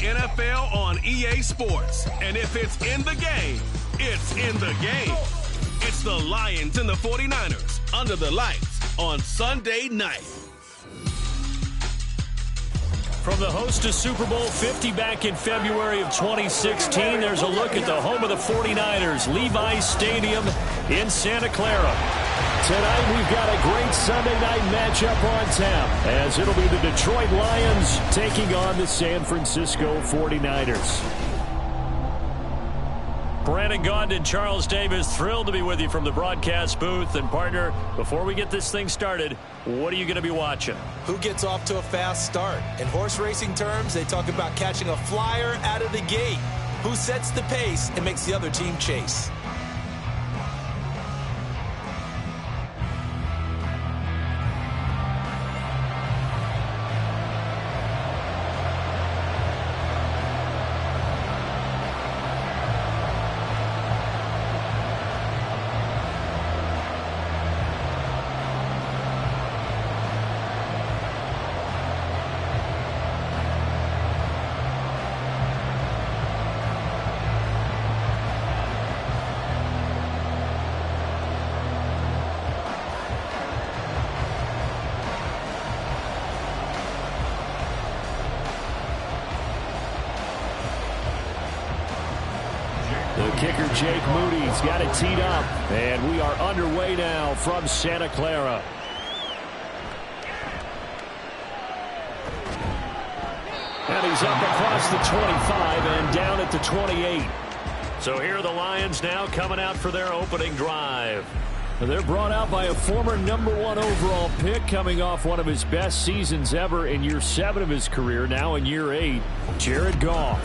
NFL on EA Sports. And if it's in the game, it's in the game. It's the Lions and the 49ers under the lights on Sunday night. From the host to Super Bowl 50 back in February of 2016, there's a look at the home of the 49ers, Levi's Stadium in Santa Clara. Tonight we've got a great Sunday night matchup on tap, as it'll be the Detroit Lions taking on the San Francisco 49ers. Brandon Gaudin and Charles Davis, thrilled to be with you from the broadcast booth. And partner, before we get this thing started, what are you going to be watching? Who gets off to a fast start? In horse racing terms, they talk about catching a flyer out of the gate. Who sets the pace and makes the other team chase? The kicker, Jake Moody's got it teed up, and we are underway now from Santa Clara. And he's up across the 25 and down at the 28. So here are the Lions now coming out for their opening drive. They're brought out by a former #1 overall pick, coming off one of his best seasons ever in year 7 of his career, now in year 8, Jared Goff.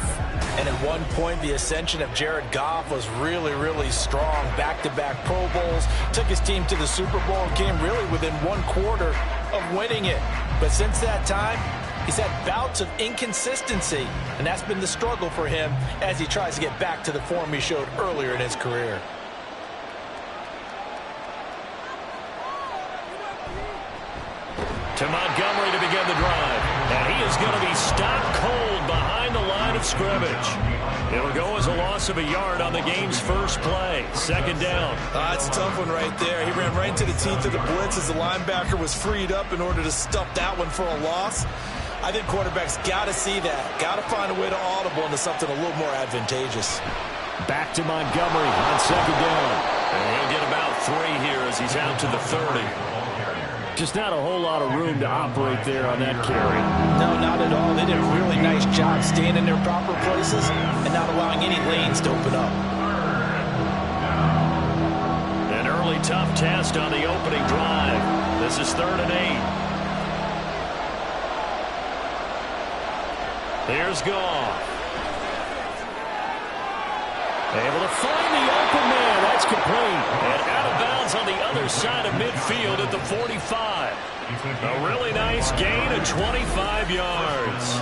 And at one point, the ascension of Jared Goff was really, really strong. Back-to-back Pro Bowls, took his team to the Super Bowl and came really within 1/4 of winning it. But since that time, he's had bouts of inconsistency, and that's been the struggle for him as he tries to get back to the form he showed earlier in his career. To Montgomery to begin the drive. And he is going to be stopped cold behind the line of scrimmage. It'll go as a loss of a yard on the game's first play. Second down. That's a tough one right there. He ran right into the teeth of the blitz as the linebacker was freed up in order to stuff that one for a loss. I think quarterbacks got to see that. Got to find a way to audible into something a little more advantageous. Back to Montgomery on second down. And he'll get about 3 here as he's out to the 30. Just not a whole lot of room to operate there on that carry. No, not at all. They did a really nice job staying in their proper places and not allowing any lanes to open up. An early tough test on the opening drive. This is 3rd and 8. Here's Goff. Able to find the open man. That's complete. And out of bounds on the other side of midfield at the 45. A really nice gain of 25 yards.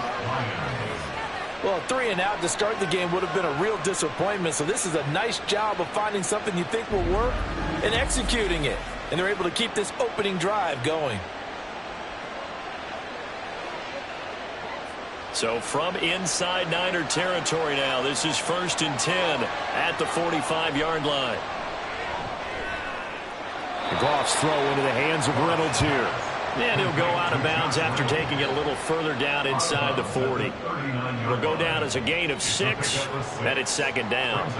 Well, 3 and out to start the game would have been a real disappointment. So this is a nice job of finding something you think will work and executing it. And they're able to keep this opening drive going. So from inside Niner territory now, this is 1st and 10 at the 45-yard line. Goff's throw into the hands of Reynolds here. And he'll go out of bounds after taking it a little further down inside the 40. It'll go down as a gain of 6, and it's 2nd down.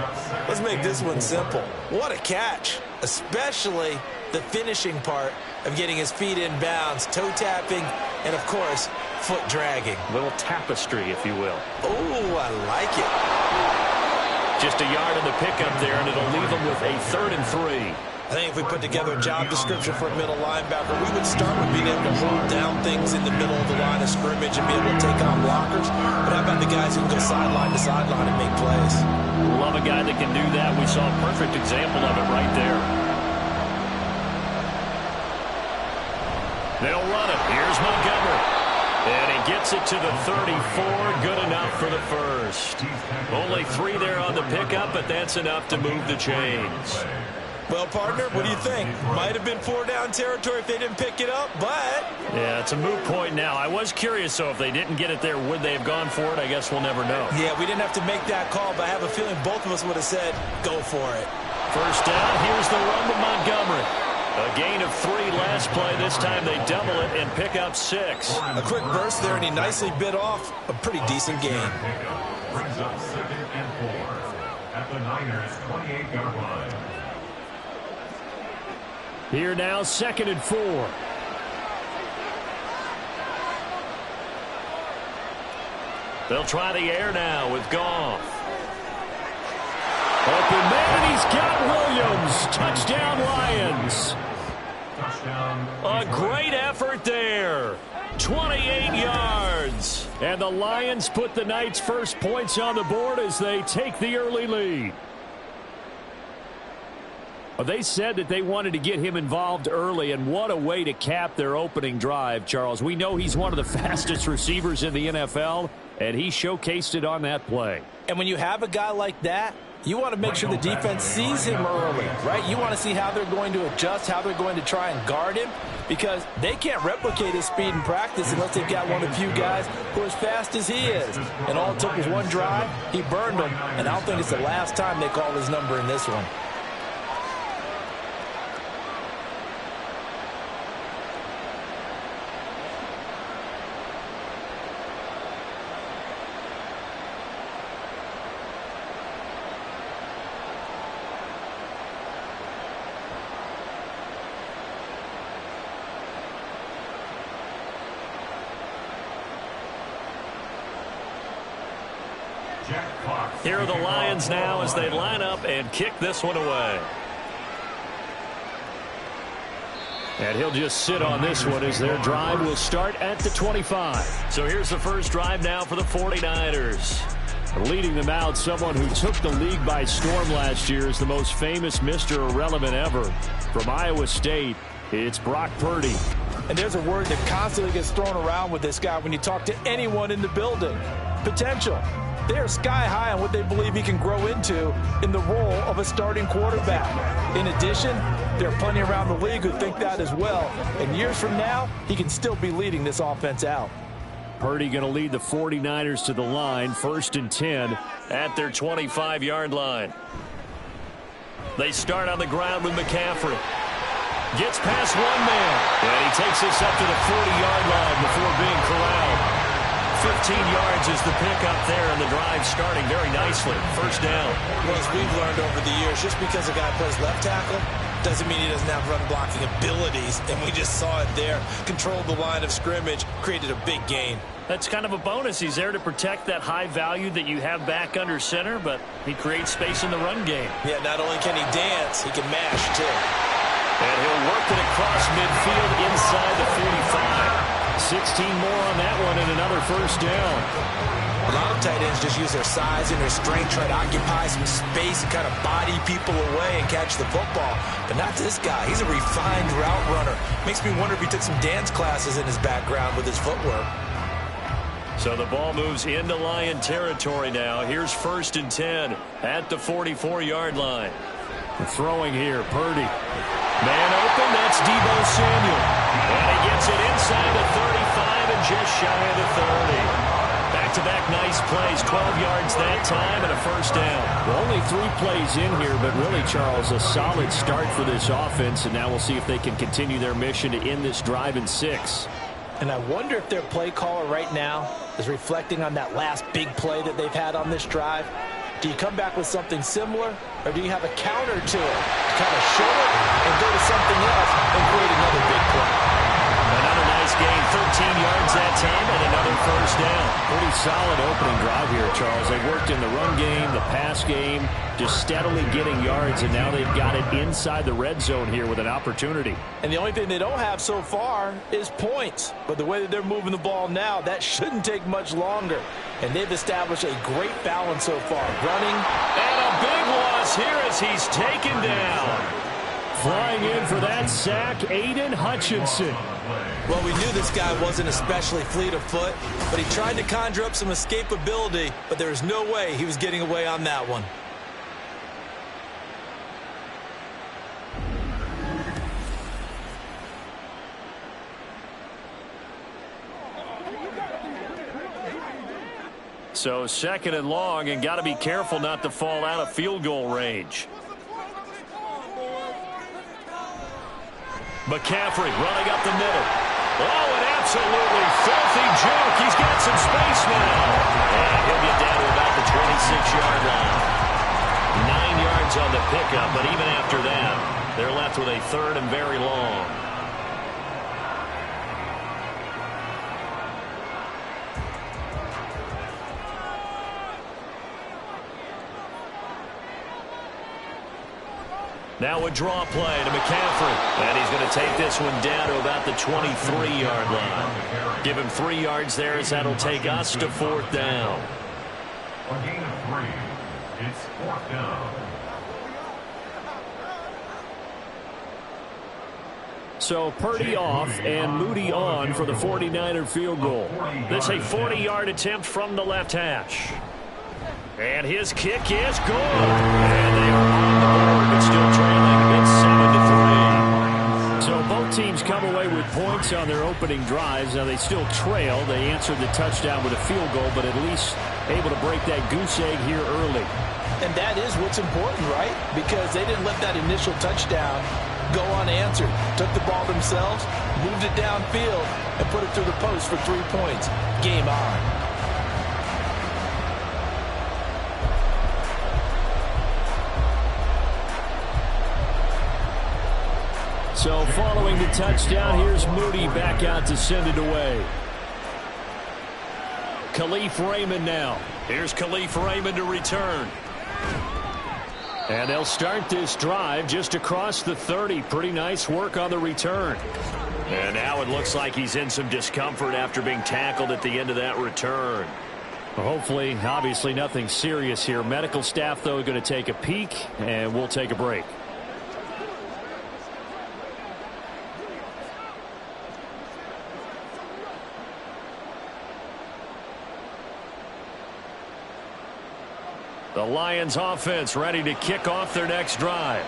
Let's make this one simple. What a catch, especially the finishing part of getting his feet in bounds, toe tapping, and of course, foot dragging. A little tapestry, if you will. Oh, I like it. Just a yard in the pickup there, and it'll leave him with a 3rd and 3. I think if we put together a job description for a middle linebacker, we would start with being able to hold down things in the middle of the line of scrimmage and be able to take on blockers. But how about the guys who can go sideline to sideline and make plays? Love a guy that can do that. We saw a perfect example of it right there. They'll run it. Here's Montgomery. And he gets it to the 34. Good enough for the first. Only 3 there on the pickup, but that's enough to move the chains. Well, partner, what do you think? Might have been 4-down territory if they didn't pick it up, but... Yeah, it's a moot point now. I was curious, so if they didn't get it there, would they have gone for it? I guess we'll never know. Yeah, we didn't have to make that call, but I have a feeling both of us would have said, go for it. First down, here's the run to Montgomery. A gain of 3 last play. This time they double it and pick up 6. A quick burst there, and he nicely bit off a pretty decent gain. Brings up 2nd and 4 at the Niners' 28-yard line. Here now, 2nd and 4. They'll try the air now with Goff. Open man, and he's got Williams. Touchdown, Lions. Touchdown. A great effort there. 28 yards. And the Lions put the Knights' first points on the board as they take the early lead. They said that they wanted to get him involved early, and what a way to cap their opening drive, Charles. We know he's one of the fastest receivers in the NFL, and he showcased it on that play. And when you have a guy like that, you want to make sure the defense sees him early, right? You want to see how they're going to adjust, how they're going to try and guard him, because they can't replicate his speed in practice unless they've got one of the few guys who are as fast as he is. And all it took was one drive. He burned them, and I don't think it's the last time they call his number in this one. Here are the Lions now as they line up and kick this one away. And he'll just sit on this one as their drive will start at the 25. So here's the first drive now for the 49ers. Leading them out, someone who took the league by storm last year is the most famous Mr. Irrelevant ever. From Iowa State, it's Brock Purdy. And there's a word that constantly gets thrown around with this guy when you talk to anyone in the building. Potential. They are sky high on what they believe he can grow into in the role of a starting quarterback. In addition, there are plenty around the league who think that as well. And years from now, he can still be leading this offense out. Purdy going to lead the 49ers to the line, 1st and 10 at their 25-yard line. They start on the ground with McCaffrey. Gets past one man, and he takes this up to the 40-yard line before being corralled. 15 yards is the pickup there, and the drive starting very nicely. First down. Well, as we've learned over the years, just because a guy plays left tackle doesn't mean he doesn't have run-blocking abilities, and we just saw it there. Controlled the line of scrimmage, created a big gain. That's kind of a bonus. He's there to protect that high value that you have back under center, but he creates space in the run game. Yeah, not only can he dance, he can mash, too. And he'll work it across midfield inside the 45. 16 more on that one and another first down. A lot of tight ends just use their size and their strength, try to occupy some space and kind of body people away and catch the football. But not this guy. He's a refined route runner. Makes me wonder if he took some dance classes in his background with his footwork. So the ball moves into Lion territory now. Here's 1st and 10 at the 44-yard line. Throwing here, Purdy. Man open, that's Deebo Samuel. And he gets it inside the 35 and just shy of the 30. Back-to-back nice plays, 12 yards that time and a first down. Well, only 3 plays in here, but really, Charles, a solid start for this offense, and now we'll see if they can continue their mission to end this drive in 6. And I wonder if their play caller right now is reflecting on that last big play that they've had on this drive. Do you come back with something similar, or do you have a counter to it to kind of show it and go to something else and create another big play? Another nice gain, 13 yards that time, and another first down. Pretty solid opening drive here, Charles. They worked in the run game, the pass game, just steadily getting yards, and now they've got it inside the red zone here with an opportunity. And the only thing they don't have so far is points. But the way that they're moving the ball now, that shouldn't take much longer. And they've established a great balance so far. Running. And a big loss here as he's taken down. Flying in for that sack, Aiden Hutchinson. Well, we knew this guy wasn't especially fleet of foot, but he tried to conjure up some escapability, but there was no way he was getting away on that one. So second and long, and got to be careful not to fall out of field goal range. McCaffrey running up the middle. Oh, an absolutely filthy juke. He's got some space now. And he'll get down to about the 26-yard line. 9 yards on the pickup, but even after that, they're left with a third and very long. Now a draw play to McCaffrey. And he's going to take this one down to about the 23-yard line. Give him 3 yards there as that'll take us to fourth down. A gain of 3. It's fourth down. So Purdy off and Moody on for the 49er field goal. This is a 40-yard attempt from the left hash. And his kick is good. And they are on the board, but still trailing. It's 7-3. So both teams come away with points on their opening drives. Now they still trail. They answered the touchdown with a field goal, but at least able to break that goose egg here early. And that is what's important, right? Because they didn't let that initial touchdown go unanswered. Took the ball themselves, moved it downfield, and put it through the post for 3 points. Game on. So following the touchdown, here's Moody back out to send it away. Khalif Raymond now. Here's Khalif Raymond to return. And they'll start this drive just across the 30. Pretty nice work on the return. And now it looks like he's in some discomfort after being tackled at the end of that return. Well, hopefully, obviously nothing serious here. Medical staff, though, going to take a peek, and we'll take a break. The Lions offense ready to kick off their next drive.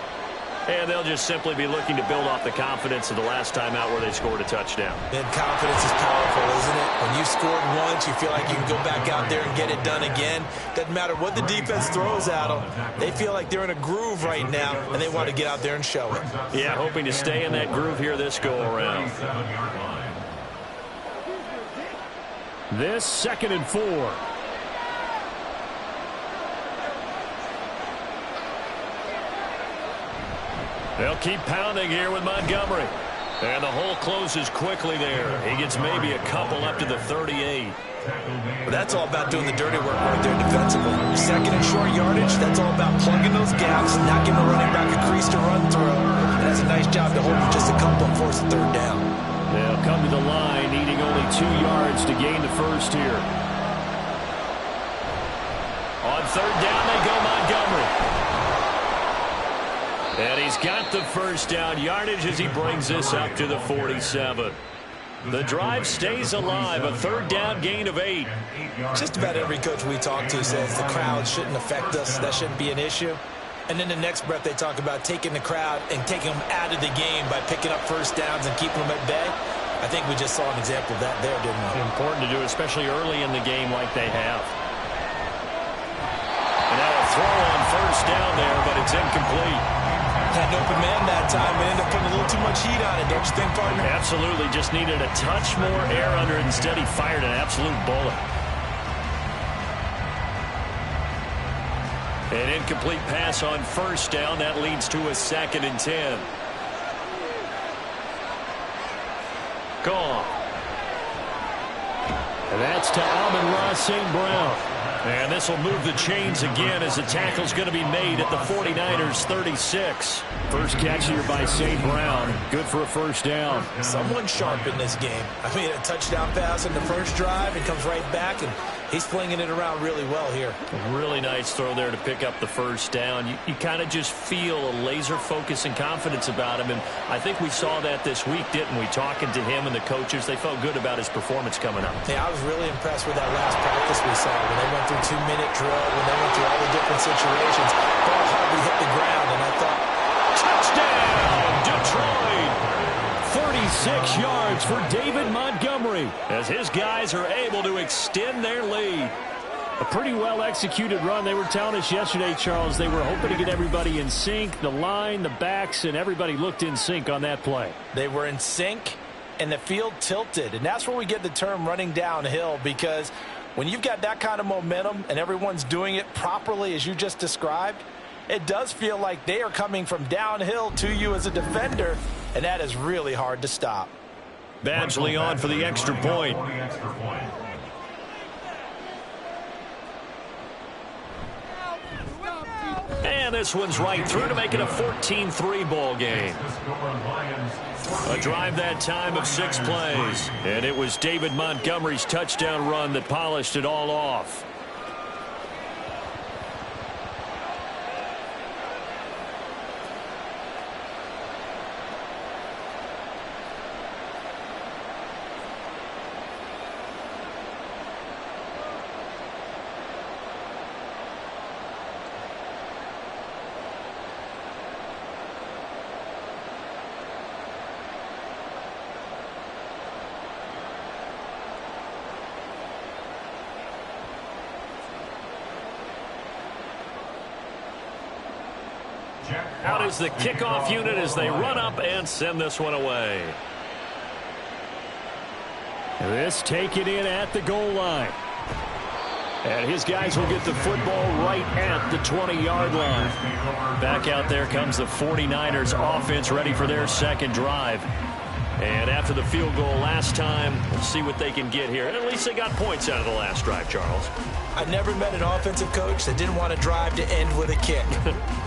And they'll just simply be looking to build off the confidence of the last time out where they scored a touchdown. And confidence is powerful, isn't it? When you scored once, you feel like you can go back out there and get it done again. Doesn't matter what the defense throws at them. They feel like they're in a groove right now, and they want to get out there and show it. Yeah, hoping to stay in that groove here this go-around. This 2nd and 4. They'll keep pounding here with Montgomery. And the hole closes quickly there. He gets maybe a couple up to the 38. But that's all about doing the dirty work right there defensively. 2nd and short yardage, that's all about plugging those gaps, not giving a running back a crease to run through. And that's a nice job to hold him just a couple and force the 3rd down. They'll come to the line, needing only 2 yards to gain the first here. On 3rd down, they go Montgomery. And he's got the first down yardage as he brings this up to the 47. The drive stays alive, a 3rd down gain of 8. Just about every coach we talk to says the crowd shouldn't affect us. That shouldn't be an issue. And then the next breath they talk about taking the crowd and taking them out of the game by picking up first downs and keeping them at bay. I think we just saw an example of that there, didn't we? Important to do, especially early in the game like they have. And now a throw on 1st down there, but it's incomplete. Had an open man that time and ended up putting a little too much heat on it, don't you think, partner? Absolutely. Just needed a touch more air under it. Instead, he fired an absolute bullet. An incomplete pass on 1st down. That leads to a 2nd and 10. Gone. And that's to Amon-Ra St. Brown. And this will move the chains again as the tackle's going to be made at the 49ers 36. First catch here by St. Brown. Good for a 1st down. Someone sharp in this game. I mean, a touchdown pass in the first drive and comes right back, and he's flinging it around really well here. A really nice throw there to pick up the 1st down. You kind of just feel a laser focus and confidence about him, and I think we saw that this week, didn't we? Talking to him and the coaches, they felt good about his performance coming up. Yeah, I was really impressed with that last practice we saw when they went through 2-minute drill, when they went through all the different situations. Ball hardly hit the ground, and I thought, touchdown, Detroit! 36 yards for David Montgomery. As his guys are able to extend their lead. A pretty well-executed run. They were telling us yesterday, Charles, they were hoping to get everybody in sync. The line, the backs, and everybody looked in sync on that play. They were in sync, and the field tilted. And that's where we get the term running downhill, because when you've got that kind of momentum and everyone's doing it properly as you just described, it does feel like they are coming from downhill to you as a defender, and that is really hard to stop. Badgley on for the extra point. And this one's right through to make it a 14-3 ball game. A drive that time of 6 plays. And it was David Montgomery's touchdown run that polished it all off. Out is the kickoff unit as they run up and send this one away. This taken in at the goal line. And his guys will get the football right at the 20-yard line. Back out there comes the 49ers offense, ready for their second drive. And after the field goal last time, we'll see what they can get here. And at least they got points out of the last drive, Charles. I never met an offensive coach that didn't want a drive to end with a kick.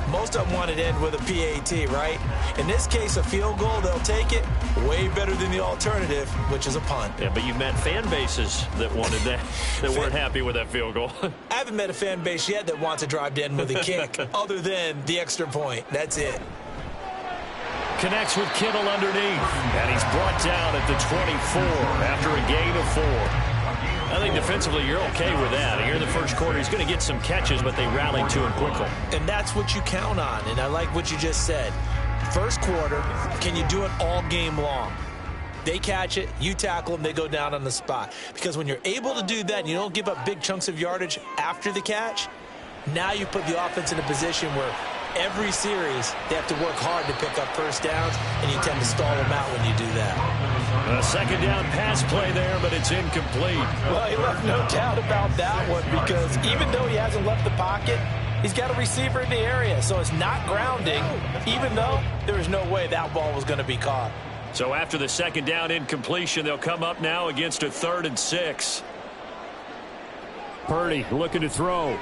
Most of them wanted to end with a PAT, right? In this case, a field goal, they'll take it. Way better than the alternative, which is a punt. Yeah, but you've met fan bases that wanted that, that weren't happy with that field goal. I haven't met a fan base yet that wants a drive to end with a kick, other than the extra point. That's it. Connects with Kittle underneath. And he's brought down at the 24 after a gain of 4. I think defensively you're okay with that. Here in the first quarter, he's going to get some catches, but they rallied to him quickly. And that's what you count on, and I like what you just said. First quarter, can you do it all game long? They catch it, you tackle them, they go down on the spot. Because when you're able to do that and you don't give up big chunks of yardage after the catch, now you put the offense in a position where every series they have to work hard to pick up first downs, and you tend to stall them out when you do that. A second down pass play there, but it's incomplete. Well, he left no doubt about that one, because even though he hasn't left the pocket, he's got a receiver in the area, so it's not grounding, even though there is no way that ball was going to be caught. So after the second down incompletion, they'll come up now against a 3rd and 6. Purdy looking to throw.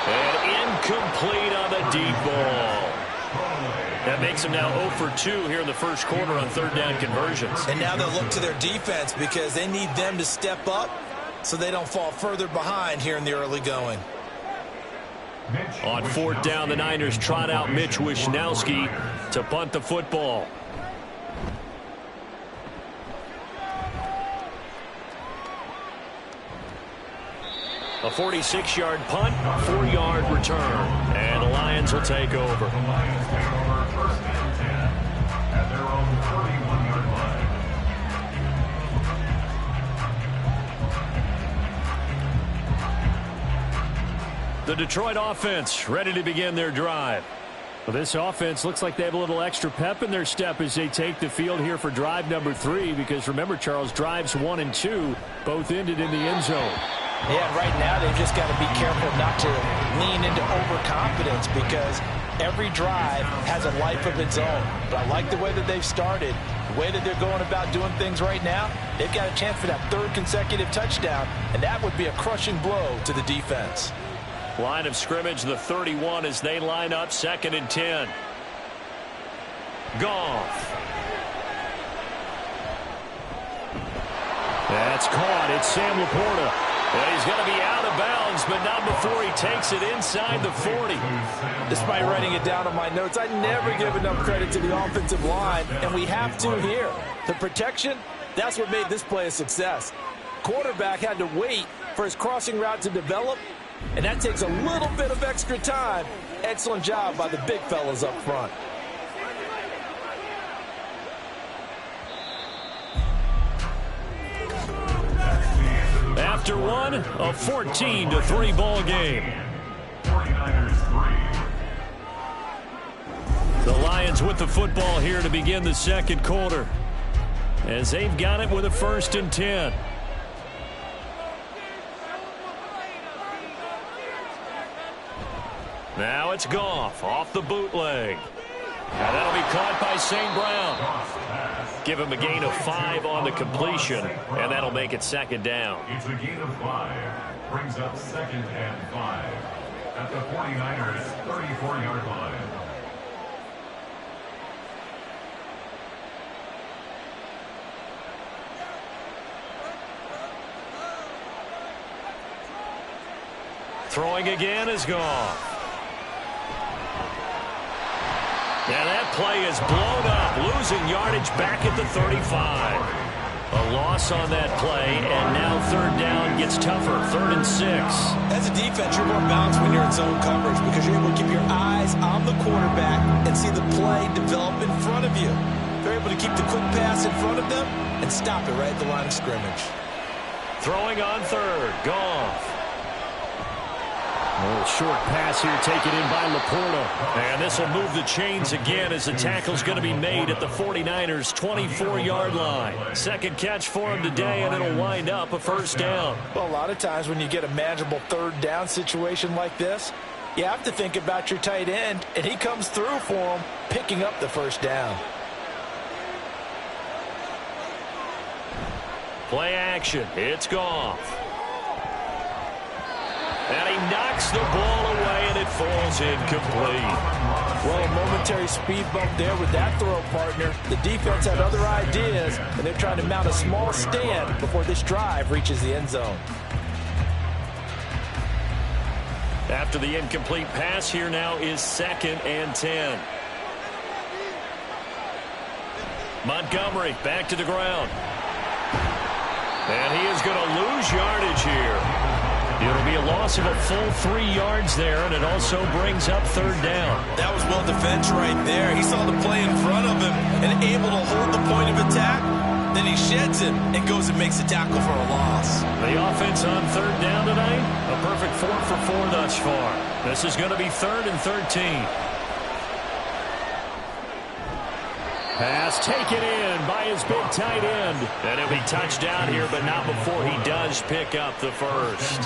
And incomplete on the deep ball. That makes him now 0 for 2 here in the first quarter on 3rd down conversions. And now they'll look to their defense because they need them to step up so they don't fall further behind here in the early going. On 4th down, the Niners trot out Mitch Wishnowski to punt the football. A 46-yard punt, 4-yard return. And the Lions will take over. At their own 31-yard line. The Detroit offense ready to begin their drive. Well, this offense looks like they have a little extra pep in their step as they take the field here for drive number 3, because remember, Charles, drives 1 and 2 both ended in the end zone. Yeah, right now they've just got to be careful not to lean into overconfidence, because every drive has a life of its own. But I like the way that they've started, the way that they're going about doing things right now. They've got a chance for that 3rd consecutive touchdown, and that would be a crushing blow to the defense. Line of scrimmage, the 31, as they line up 2nd and 10. Goff. That's caught. It's Sam Laporta. And he's going to be out of bounds, but not before he takes it inside the 40. Despite writing it down on my notes, I never give enough credit to the offensive line, and we have to here. The protection, that's what made this play a success. Quarterback had to wait for his crossing route to develop, and that takes a little bit of extra time. Excellent job by the big fellas up front. After one, a 14-3 ball game. 49ers 3. The Lions with the football here to begin the second quarter, as they've got it with a 1st and 10. Now it's Goff off the bootleg. And that'll be caught by St. Brown. Give him a gain of 5 on the completion, and that'll make it 2nd down. It's a gain of 5. Brings up 2nd and 5 at the 49ers 34-yard line. Throwing again is Goff. And that play is blown up, losing yardage back at the 35. A loss on that play, and now 3rd down gets tougher, 3rd and 6. As a defense, you're more balanced when you're in zone coverage because you're able to keep your eyes on the quarterback and see the play develop in front of you. They're able to keep the quick pass in front of them and stop it right at the line of scrimmage. Throwing on 3rd, Goff. A little short pass here taken in by Laporta. And this will move the chains again as the tackle's going to be made at the 49ers' 24-yard line. 2nd catch for him today, and it'll wind up a 1st down. Well, a lot of times when you get a manageable 3rd down situation like this, you have to think about your tight end, and he comes through for him, picking up the 1st down. Play action. It's Goff. And he knocks the ball away, and it falls incomplete. Well, a momentary speed bump there with that throw, partner. The defense had other ideas, and they're trying to mount a small stand before this drive reaches the end zone. After the incomplete pass, here now is 2nd and 10. Montgomery back to the ground. And he is going to lose yardage here. It'll be a loss of a full 3 yards there, and it also brings up 3rd down. That was well defense right there. He saw the play in front of him and able to hold the point of attack. Then he sheds him and goes and makes a tackle for a loss. The offense on 3rd down tonight, a perfect 4 for 4 thus far. This is going to be 3rd and 13. Pass taken in by his big tight end. And he'll be touched down here, but not before he does pick up the 1st.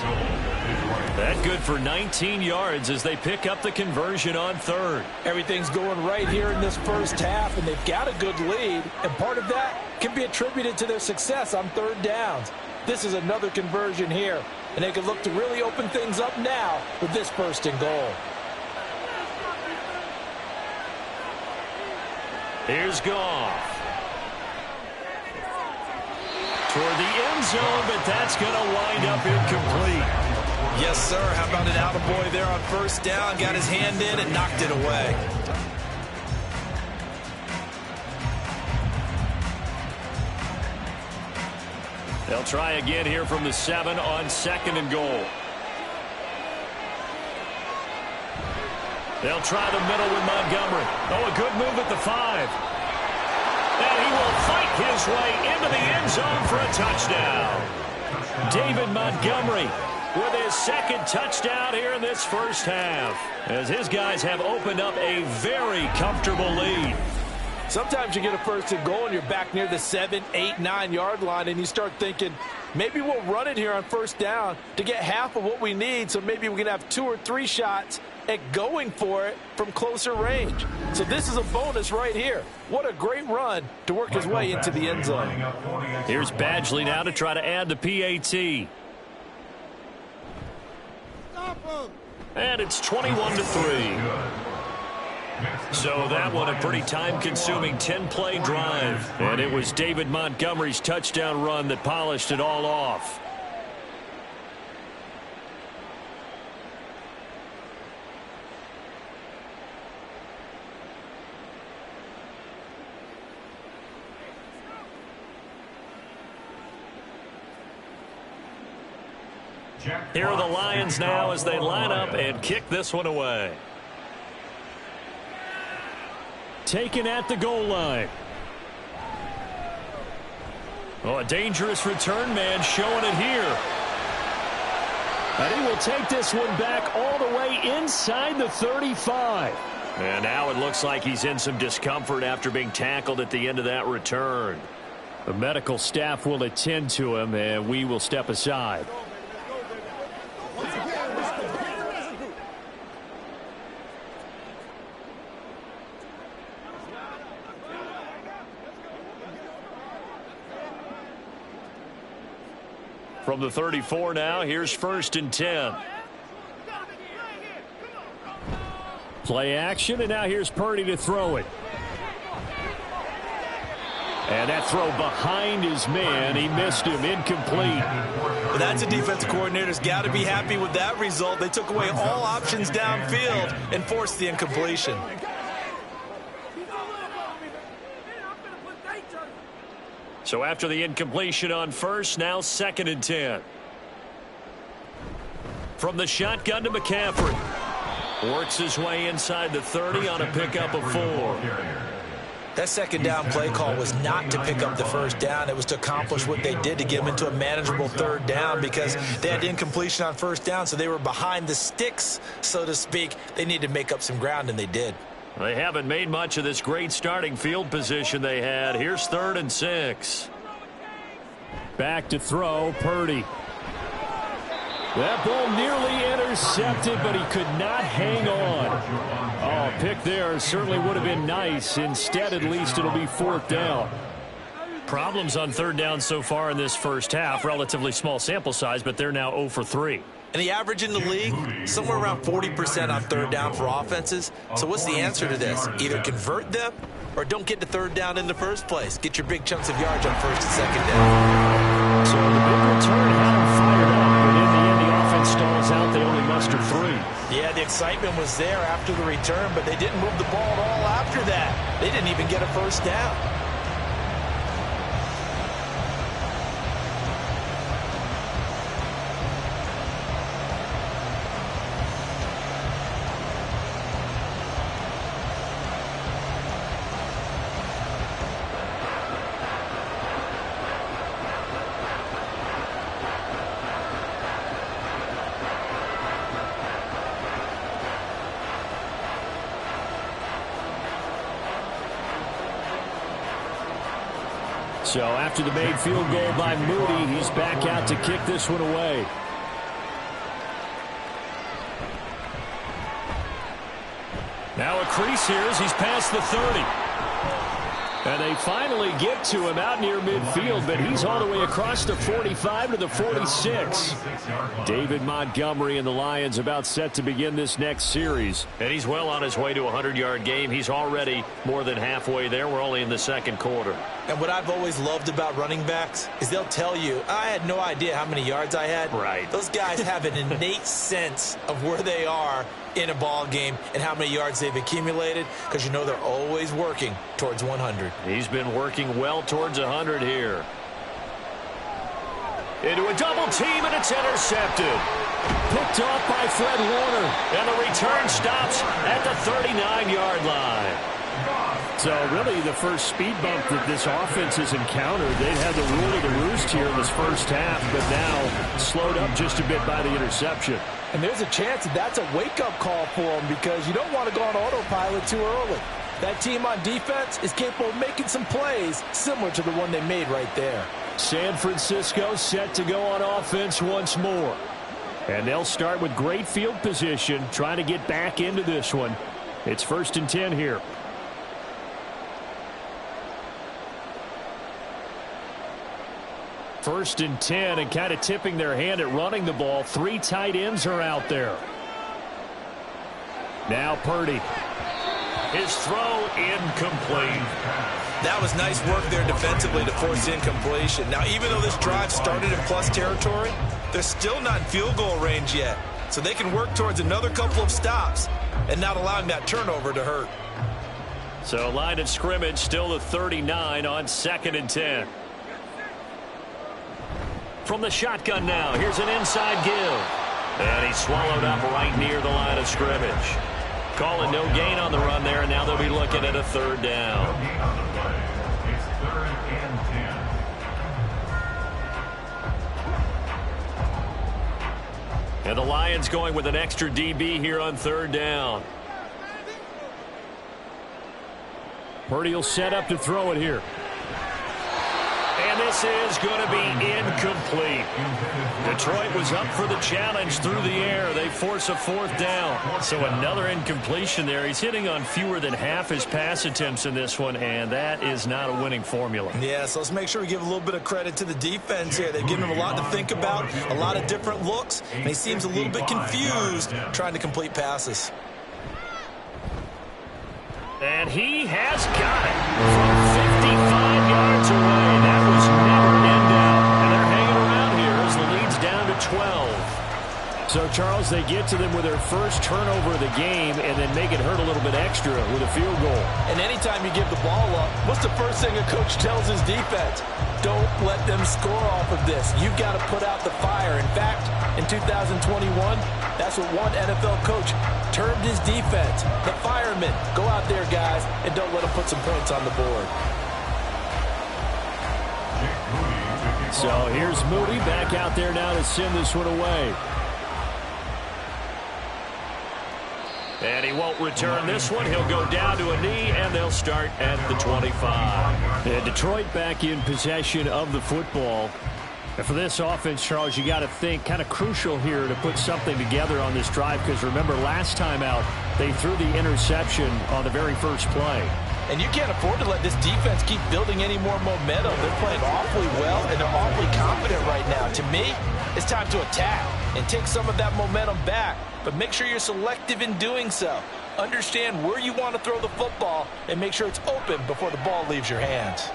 That good for 19 yards as they pick up the conversion on 3rd. Everything's going right here in this 1st half, and they've got a good lead. And part of that can be attributed to their success on 3rd downs. This is another conversion here, and they can look to really open things up now with this 1st and goal. Here's Goff. Toward the end zone, but that's going to wind up incomplete. Yes, sir. How about an attaboy there on 1st down? Got his hand in and knocked it away. They'll try again here from the 7 on 2nd and goal. They'll try the middle with Montgomery. Oh, a good move at the 5. And he will fight his way into the end zone for a touchdown. David Montgomery with his 2nd touchdown here in this 1st half, as his guys have opened up a very comfortable lead. Sometimes you get a 1st and goal and you're back near the 7, 8, 9 yard line, and you start thinking, maybe we'll run it here on 1st down to get half of what we need, so maybe we can have 2 or 3 shots at going for it from closer range. So this is a bonus right here. What a great run to work his way into the end zone. Here's Badgley now to try to add the PAT. And it's 21-3. So that one a pretty time-consuming 10-play drive. And it was David Montgomery's touchdown run that polished it all off. Here are the Lions now as they line up and kick this one away. Taken at the goal line. Oh, a dangerous return man showing it here. And he will take this one back all the way inside the 35. And now it looks like he's in some discomfort after being tackled at the end of that return. The medical staff will attend to him, and we will step aside. From the 34 now, here's 1st and 10. Play action, and now here's Purdy to throw it. And that throw behind his man, he missed him, incomplete. Well, that's a defensive coordinator's got to be happy with that result. They took away all options downfield and forced the incompletion. So after the incompletion on 1st, now 2nd and 10. From the shotgun to McCaffrey. Works his way inside the 30 on a pickup of 4. That 2nd down play call was not to pick up the 1st down. It was to accomplish what they did to get them into a manageable 3rd down because they had incompletion on 1st down, so they were behind the sticks, so to speak. They needed to make up some ground, and they did. They haven't made much of this great starting field position they had. Here's 3rd and 6. Back to throw, Purdy. That ball nearly intercepted, but he could not hang on. Oh, pick there certainly would have been nice. Instead, at least it'll be 4th down. Problems on 3rd down so far in this first half. Relatively small sample size, but they're now 0 for 3. And the average in the league, somewhere around 40% on 3rd down for offenses. So what's the answer to this? Either convert them or don't get to 3rd down in the first place. Get your big chunks of yards on 1st and 2nd down. So the big return had him fired up, but in the end, the offense stalls out. They only muster 3. Yeah, the excitement was there after the return, but they didn't move the ball at all after that. They didn't even get a 1st down. So after the made field goal by Moody, he's back out to kick this one away. Now a crease here as he's past the 30. And they finally get to him out near midfield, but he's all the way across the 45 to the 46. David Montgomery and the Lions about set to begin this next series. And he's well on his way to a 100-yard game. He's already more than halfway there. We're only in the 2nd quarter. And what I've always loved about running backs is they'll tell you, I had no idea how many yards I had. Right. Those guys have an innate sense of where they are in a ball game and how many yards they've accumulated because you know they're always working towards 100. He's been working well towards 100 here. Into a double team, and it's intercepted. Picked off by Fred Warner. And the return stops at the 39-yard line. So really the first speed bump that this offense has encountered. They've had the rule of the roost here in this first half, but now slowed up just a bit by the interception. And there's a chance that that's a wake-up call for them because you don't want to go on autopilot too early. That team on defense is capable of making some plays similar to the one they made right there. San Francisco set to go on offense once more. And they'll start with great field position, trying to get back into this one. It's 1st and 10 here. First and 10, and kind of tipping their hand at running the ball. 3 tight ends are out there. Now Purdy. His throw incomplete. That was nice work there defensively to force incompletion. Now, even though this drive started in plus territory, they're still not in field goal range yet. So they can work towards another couple of stops and not allowing that turnover to hurt. So line of scrimmage still the 39 on 2nd and 10. From the shotgun now, here's an inside give. And he's swallowed up right near the line of scrimmage. Calling no gain on the run there, and now they'll be looking at a 3rd down. It's 3rd and 10. And the Lions going with an extra DB here on third down. Purdy will set up to throw it here. And this is going to be incomplete. Detroit was up for the challenge through the air. They force a fourth down. So another incompletion there. He's hitting on fewer than half his pass attempts in this one, and that is not a winning formula. Yeah, so let's make sure we give a little bit of credit to the defense here. They've given him a lot to think about, a lot of different looks, and he seems a little bit confused trying to complete passes. And he has got it from 55 yards away. That was never in doubt. And they're hanging around here as the lead's down to 12. So, Charles, they get to them with their first turnover of the game and then make it hurt a little bit extra with a field goal. And anytime you give the ball up, what's the first thing a coach tells his defense? Don't let them score off of this. You've got to put out the fire. In fact, in 2021, that's what one NFL coach termed his defense. The firemen. Go out there, guys, and don't let them put some points on the board. So here's Moody back out there now to send this one away. And he won't return this one. He'll go down to a knee, and they'll start at the 25. And Detroit back in possession of the football. And for this offense, Charles, you got to think kind of crucial here to put something together on this drive, because remember last time out they threw the interception on the very first play. And you can't afford to let this defense keep building any more momentum. They're playing awfully well, and they're awfully confident right now. To me, it's time to attack and take some of that momentum back. But make sure you're selective in doing so. Understand where you want to throw the football and make sure it's open before the ball leaves your hands.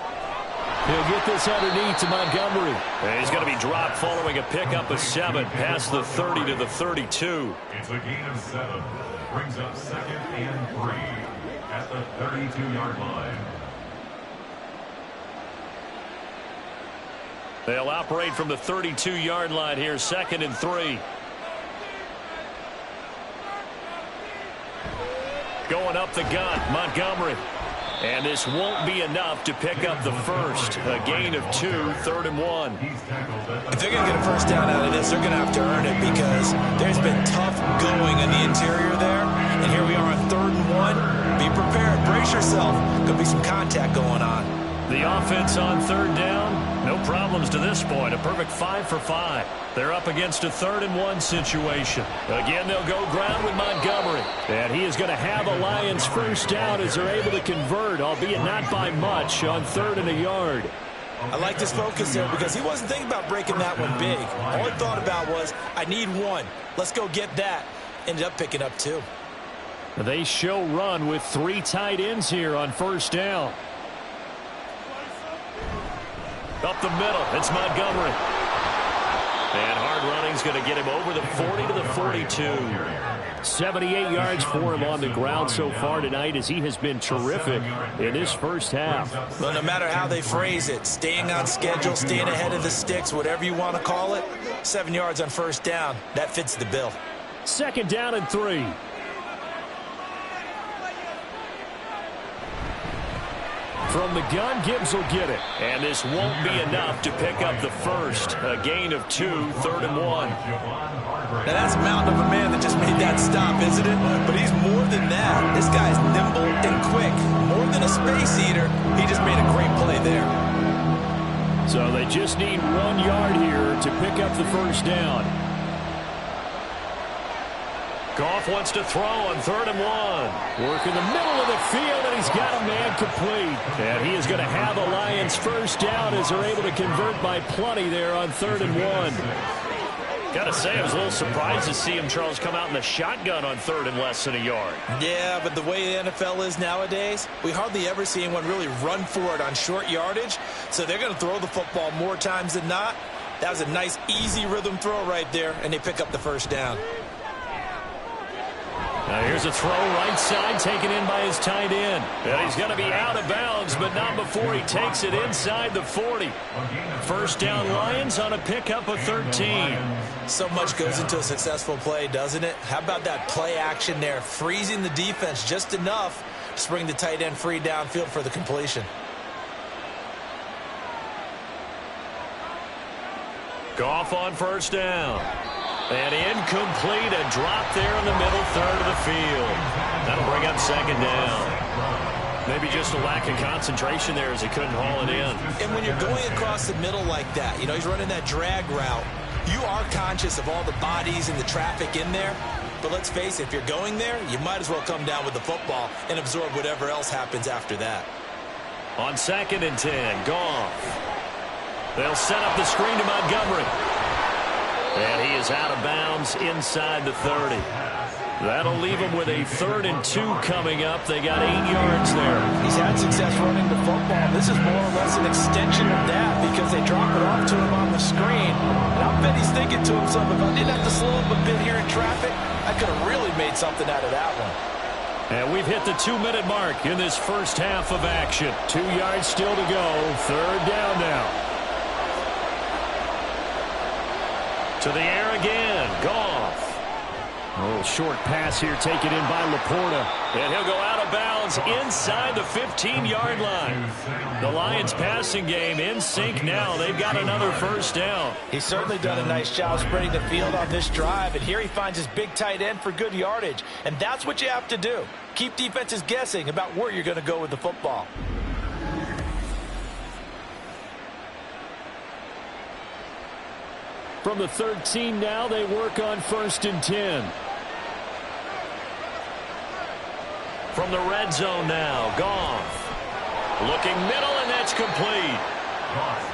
He'll get this underneath to Montgomery. And he's going to be dropped following a pickup of 7 past the 30 to the 32. It's a gain of 7. Brings up 2nd and 3 at the 32-yard line. They'll operate from the 32-yard line here, 2nd and 3. Going up the gun, Montgomery. And this won't be enough to pick up the first. A gain of 2, 3rd and 1. If they're going to get a first down out of this, they're going to have to earn it, because there's been tough going in the interior there. And here we are on 3rd and 1. Be prepared. Brace yourself. Could be some contact going on. The offense on 3rd down, no problems to this point. A perfect 5 for 5. They're up against a 3rd and 1 situation. Again, they'll go ground with Montgomery. And he is going to have a Lions first down as they're able to convert, albeit not by much, on 3rd and a yard. I like this focus there, because he wasn't thinking about breaking that one big. All he thought about was, I need 1. Let's go get that. Ended up picking up 2. They show run with 3 tight ends here on first down. Up the middle, it's Montgomery. And hard running's going to get him over the 40 to the 42. 78 yards for him on the ground so far tonight, as he has been terrific in this first half. Well, no matter how they phrase it, staying on schedule, staying ahead of the sticks, whatever you want to call it, 7 yards on first down, that fits the bill. 2nd down and 3. From the gun, Gibbs will get it. And this won't be enough to pick up the first. A gain of 2, 3rd and 1. Now that's a mountain of a man that just made that stop, isn't it? But he's more than that. This guy's nimble and quick. More than a space eater, he just made a great play there. So they just need 1 yard here to pick up the first down. Goff wants to throw on 3rd and 1. Work in the middle of the field, and he's got a man complete. And he is going to have a Lions first down as they're able to convert by plenty there on 3rd and 1. Got to say, I was a little surprised to see him, Charles, come out in the shotgun on 3rd and less than a yard. Yeah, but the way the NFL is nowadays, we hardly ever see anyone really run for it on short yardage. So they're going to throw the football more times than not. That was a nice, easy rhythm throw right there, and they pick up the first down. Now here's a throw right side, taken in by his tight end. And he's going to be out of bounds, but not before he takes it inside the 40. First down Lions on a pickup of 13. So much goes into a successful play, doesn't it? How about that play action there, freezing the defense just enough to bring the tight end free downfield for the completion. Goff on first down. And incomplete, a drop there in the middle third of the field. That'll bring up second down. Maybe just a lack of concentration there as he couldn't haul it in. And when you're going across the middle like that, you know, he's running that drag route, you are conscious of all the bodies and the traffic in there. But let's face it, if you're going there, you might as well come down with the football and absorb whatever else happens after that. On 2nd and 10, Goff. They'll set up the screen to Montgomery. And he is out of bounds inside the 30. That'll leave him with a 3rd and 2 coming up. They got 8 yards there. He's had success running the football. This is more or less an extension of that because they drop it off to him on the screen. And I bet he's thinking to himself, if I didn't have to slow up a bit here in traffic, I could have really made something out of that one. And we've hit the 2-minute mark in this first half of action. 2 yards still to go. 3rd down now. To the air again. Goff. A little short pass here taken in by Laporta. And he'll go out of bounds inside the 15-yard line. The Lions passing game in sync now. They've got another first down. He's certainly done a nice job spreading the field on this drive. And here he finds his big tight end for good yardage. And that's what you have to do. Keep defenses guessing about where you're going to go with the football. From the 13 now, they work on 1st and 10. From the red zone now, Goff. Looking middle, and that's complete.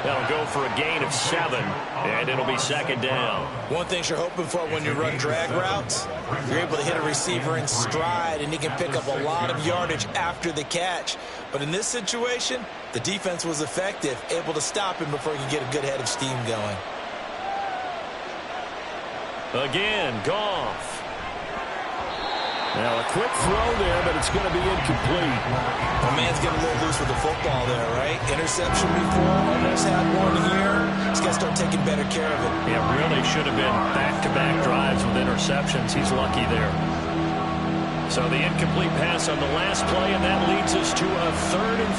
That'll go for a gain of 7, and it'll be 2nd down. One thing you're hoping for when you run drag routes, you're able to hit a receiver in stride, and he can pick up a lot of yardage after the catch. But in this situation, the defense was effective, able to stop him before he could get a good head of steam going. Again, Goff. Now a quick throw there, but it's going to be incomplete. The man's getting a little loose with the football there, right? Interception before, almost had one here. He's got to start taking better care of it. It really should have been back-to-back drives with interceptions. He's lucky there. So the incomplete pass on the last play, and that leads us to a 3rd and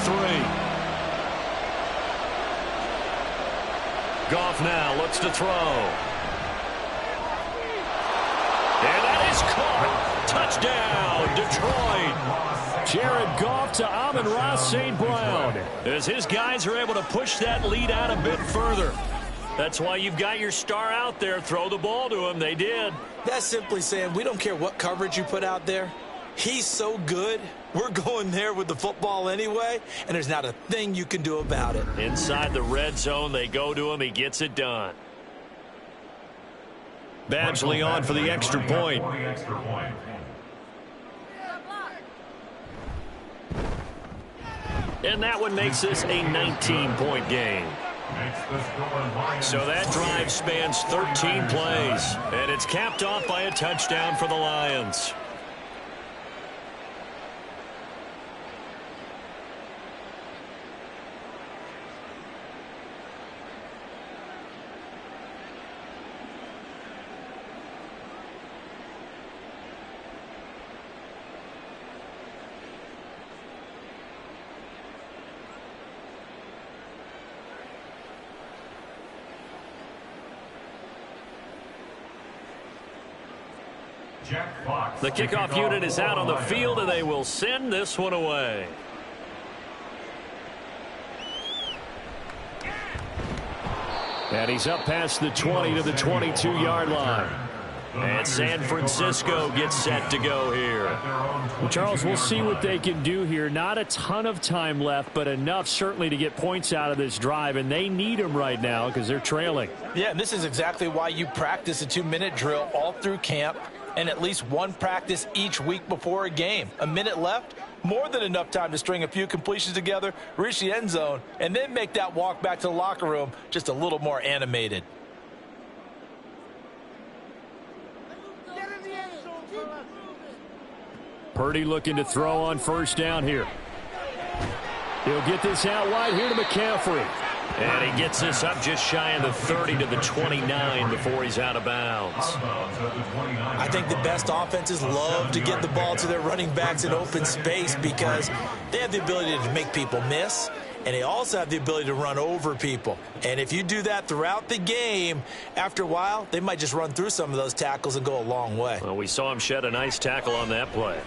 3. Goff now looks to throw. And that is caught. Touchdown, Detroit. Jared Goff to Amon-Ra St. Brown. As his guys are able to push that lead out a bit further. That's why you've got your star out there. Throw the ball to him. They did. That's simply saying we don't care what coverage you put out there. He's so good. We're going there with the football anyway, and there's not a thing you can do about it. Inside the red zone, they go to him. He gets it done. Badgley on for the extra point. And that one makes this a 19-point game. So that drive spans 13 plays, and it's capped off by a touchdown for the Lions. The kickoff unit is out on the field, and they will send this one away. And he's up past the 20 to the 22-yard line. And San Francisco gets set to go here. Well, Charles, we'll see what they can do here. Not a ton of time left, but enough certainly to get points out of this drive, and they need them right now because they're trailing. Yeah, and this is exactly why you practice a 2-minute drill all through camp and at least one practice each week before a game. A minute left, more than enough time to string a few completions together, reach the end zone, and then make that walk back to the locker room just a little more animated. Purdy looking to throw on 1st down here. He'll get this out wide here to McCaffrey. And he gets this up just shy of the 30 to the 29 before he's out of bounds. I think the best offenses love to get the ball to their running backs in open space because they have the ability to make people miss. and they also have the ability to run over people. And if you do that throughout the game, after a while, they might just run through some of those tackles and go a long way. Well, we saw him shed a nice tackle on that play.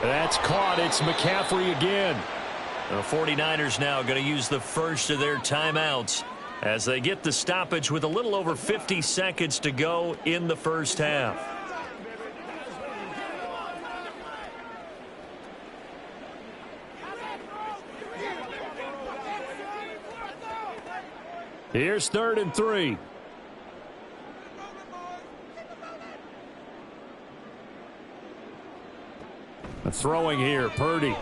That's caught. It's McCaffrey again. The 49ers now going to use the first of their timeouts as they get the stoppage with a little over 50 seconds to go in the first half. Here's 3rd and 3. Throwing here, Purdy.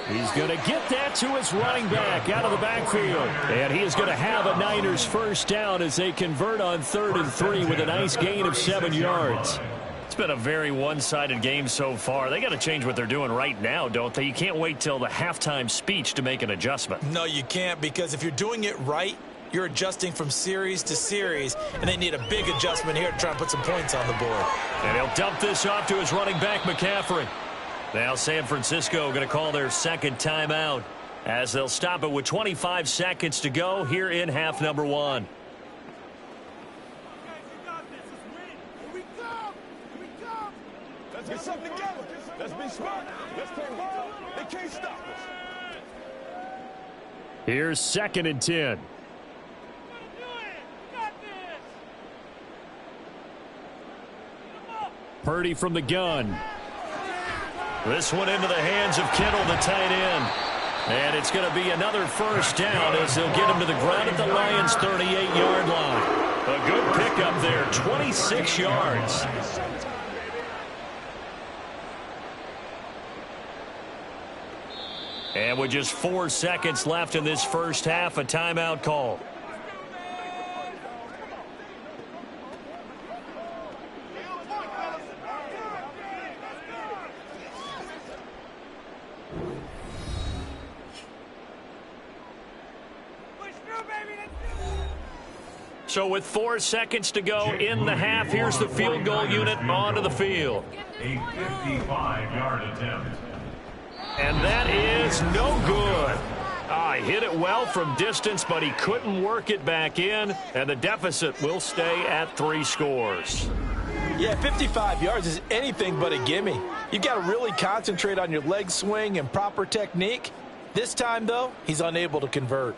He's going to get that to his running back out of the backfield. And he is going to have a Niners first down as they convert on 3rd and 3 with a nice gain of 7 yards. It's been a very one-sided game so far. They got to change what they're doing right now, don't they? You can't wait till the halftime speech to make an adjustment. No, you can't, because if you're doing it right, you're adjusting from series to series, and they need a big adjustment here to try and put some points on the board. And he'll dump this off to his running back, McCaffrey. Now San Francisco going to call their second timeout as they'll stop it with 25 seconds to go here in half number 1. Let's get something together. Let's be smart. Let's play ball. They can't stop us. Here's 2nd and 10. Purdy from the gun. This one into the hands of Kittle, the tight end. And it's going to be another first down as they'll get him to the ground at the Lions' 38-yard line. A good pickup there, 26 yards. And with just 4 seconds left in this first half, a timeout call. So with 4 seconds to go in the half, here's the field goal unit onto the field. A 55-yard attempt. And that is no good. He hit it well from distance, but he couldn't work it back in, and the deficit will stay at 3 scores. Yeah, 55 yards is anything but a gimme. You've got to really concentrate on your leg swing and proper technique. This time, though, he's unable to convert.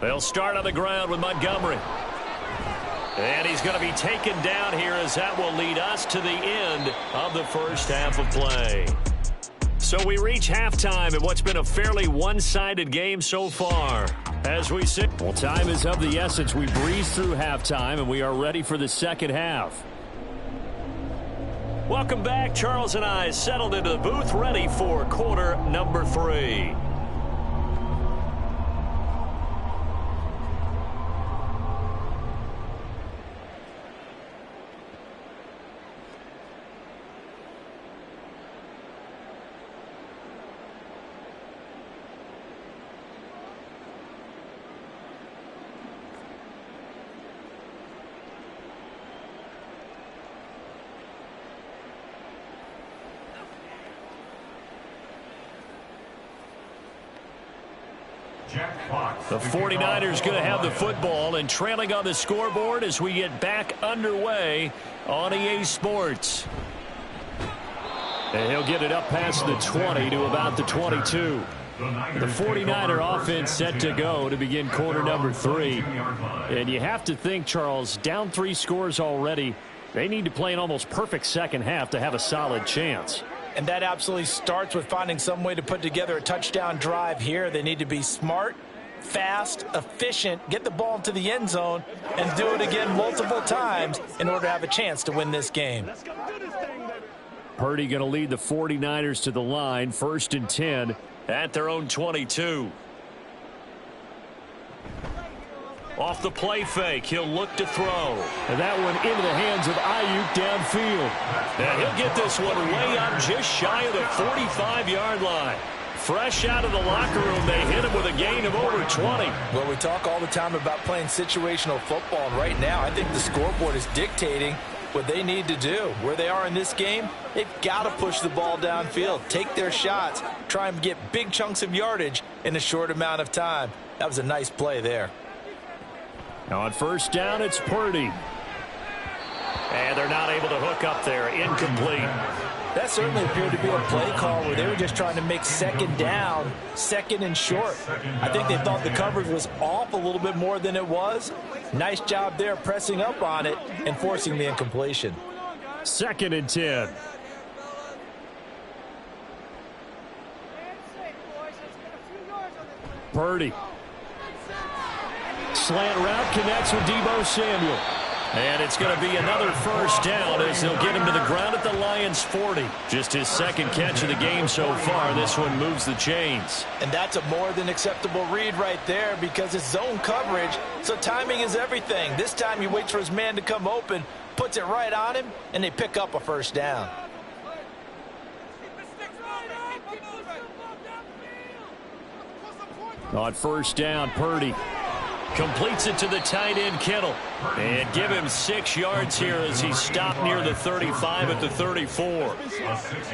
They'll start on the ground with Montgomery. And he's going to be taken down here as that will lead us to the end of the first half of play. So we reach halftime in what's been a fairly one-sided game so far. As we sit, well, time is of the essence. We breeze through halftime, and we are ready for the second half. Welcome back. Charles and I settled into the booth, ready for quarter number 3. The 49ers going to have the football and trailing on the scoreboard as we get back underway on EA Sports. And he'll get it up past the 20 to about the 22. The 49er offense set to go to begin quarter number 3. And you have to think, Charles, down 3 scores already. They need to play an almost perfect second half to have a solid chance. And that absolutely starts with finding some way to put together a touchdown drive here. They need to be smart, fast, efficient, get the ball into the end zone, and do it again multiple times in order to have a chance to win this game. Purdy going to lead the 49ers to the line, 1st and 10 at their own 22. Off the play fake, he'll look to throw. And that one into the hands of Ayuk downfield. And he'll get this one way up just shy of the 45-yard line. Fresh out of the locker room, they hit him with a gain of over 20. Well, we talk all the time about playing situational football, and right now I think the scoreboard is dictating what they need to do. Where they are in this game, they've got to push the ball downfield, take their shots, try and get big chunks of yardage in a short amount of time. That was a nice play there. Now on first down, it's Purdy. And they're not able to hook up there. Incomplete. That certainly appeared to be a play call where they were just trying to make second down, second and short. I think they thought the coverage was off a little bit more than it was. Nice job there pressing up on it and forcing the incompletion. 2nd and 10. Purdy. Slant route connects with Deebo Samuel. And it's going to be another first down as they'll get him to the ground at the Lions' 40. Just his second catch of the game so far. This one moves the chains. And that's a more than acceptable read right there because it's zone coverage, so timing is everything. This time he waits for his man to come open, puts it right on him, and they pick up a first down. On first down, Purdy completes it to the tight end, Kittle. And give him 6 yards here as he's stopped near the 35 at the 34.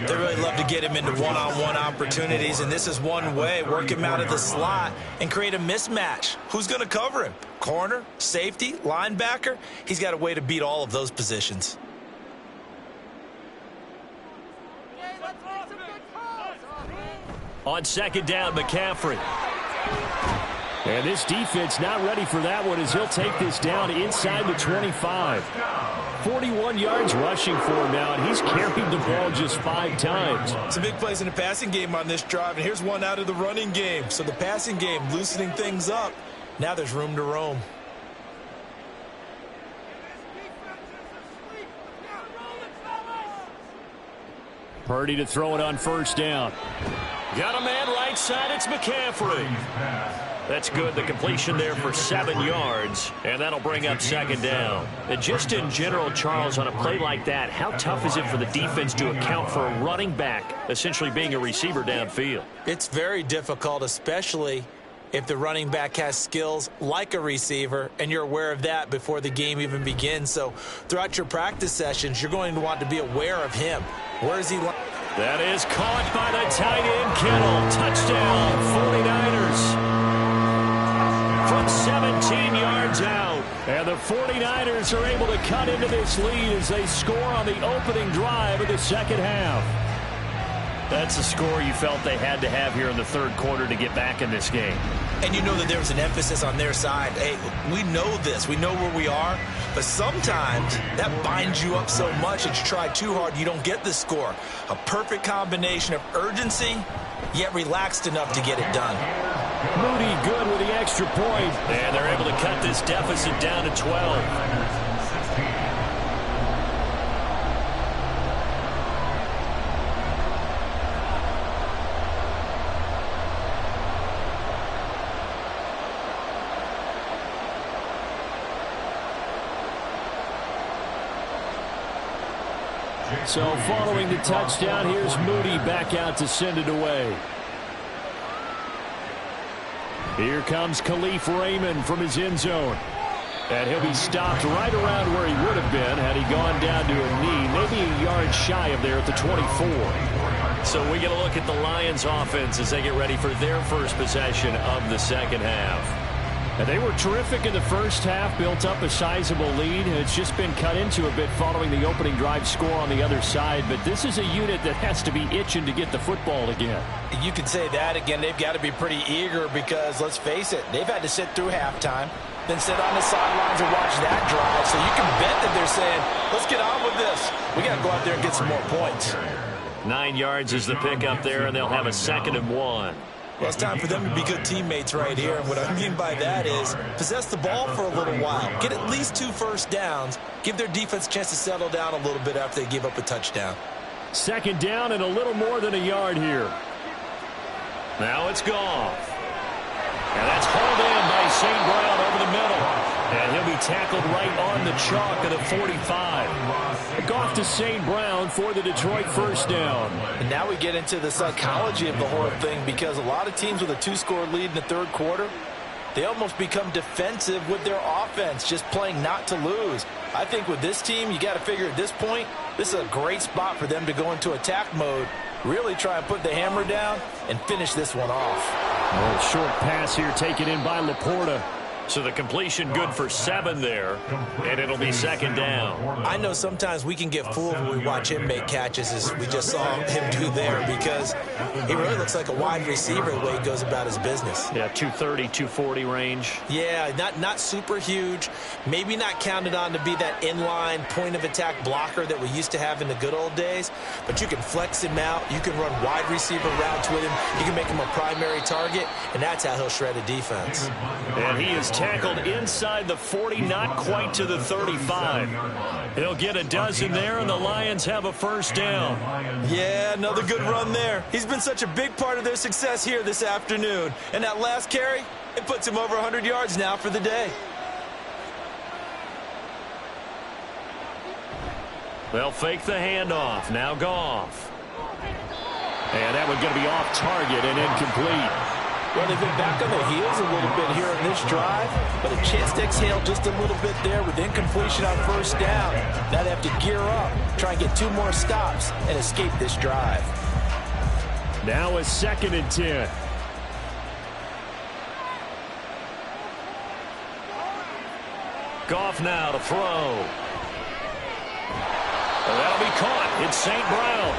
They really love to get him into one-on-one opportunities, and this is one way. Work him out of the slot and create a mismatch. Who's going to cover him? Corner, safety, linebacker? He's got a way to beat all of those positions. On second down, McCaffrey. And this defense not ready for that one as he'll take this down inside the 25. 41 yards rushing for him now, and he's carried the ball just 5 times. Some big plays in the passing game on this drive, and here's one out of the running game. So the passing game loosening things up. Now there's room to roam. Purdy to throw it on first down. Got a man right side, it's McCaffrey. That's good, the completion there for 7 yards, and that'll bring up second down. And just in general, Charles, on a play like that, how tough is it for the defense to account for a running back essentially being a receiver downfield? It's very difficult, especially if the running back has skills like a receiver, and you're aware of that before the game even begins. So throughout your practice sessions, you're going to want to be aware of him. Where is he? That is caught by the tight end, Kittle. Touchdown, 49ers. From 17 yards out. And the 49ers are able to cut into this lead as they score on the opening drive of the second half. That's a score you felt they had to have here in the third quarter to get back in this game. And you know that there was an emphasis on their side. Hey, we know this. We know where we are. But sometimes that binds you up so much that you try too hard, you don't get the score. A perfect combination of urgency, yet relaxed enough to get it done. Moody good with the extra point. And they're able to cut this deficit down to 12. So following the touchdown, here's Moody back out to send it away. Here comes Khalif Raymond from his end zone. And he'll be stopped right around where he would have been had he gone down to a knee, maybe a yard shy of there at the 24. So we get a look at the Lions offense as they get ready for their first possession of the second half. And they were terrific in the first half, built up a sizable lead. It's just been cut into a bit following the opening drive score on the other side. But this is a unit that has to be itching to get the football again. You could say that again. They've got to be pretty eager because, let's face it, they've had to sit through halftime, then sit on the sidelines and watch that drive. So you can bet that they're saying, let's get on with this. We got to go out there and get some more points. 9 yards is the pickup there, and they'll have a 2nd and 1. Well, it's time for them to be good teammates right here. And what I mean by that is possess the ball for a little while. Get at least 2 first downs. Give their defense a chance to settle down a little bit after they give up a touchdown. 2nd down and a little more than a yard here. Now it's Goff. And that's hauled in by St. Brown over the middle. And he'll be tackled right on the chalk of the 45. Goff to St. Brown for the Detroit first down. And now we get into the psychology of the whole thing, because a lot of teams with a 2-score lead in the third quarter, they almost become defensive with their offense, just playing not to lose. I think with this team, you got to figure at this point, this is a great spot for them to go into attack mode, really try and put the hammer down and finish this one off. A short pass here taken in by Laporta. So the completion good for 7 there, and it'll be second down. I know sometimes we can get fooled when we watch him make catches, as we just saw him do there, because he really looks like a wide receiver the way he goes about his business. Yeah, 230, 240 range. Yeah, not super huge. Maybe not counted on to be that inline point-of-attack blocker that we used to have in the good old days, but you can flex him out. You can run wide receiver routes with him. You can make him a primary target, and that's how he'll shred a defense. And he is tackled inside the 40, not quite to the 35. He'll get a dozen there, and the Lions have a first down. Yeah, another good run there. He's been such a big part of their success here this afternoon. And that last carry, it puts him over 100 yards now for the day. They'll fake the handoff. Now Goff. And that one's going to be off target and incomplete. Well, they've been back on their heels a little bit here in this drive, but a chance to exhale just a little bit there with incompletion on first down. Now they have to gear up, try and get 2 more stops, and escape this drive. Now a 2nd and 10. Goff now to throw. Well, that'll be caught. It's St. Brown.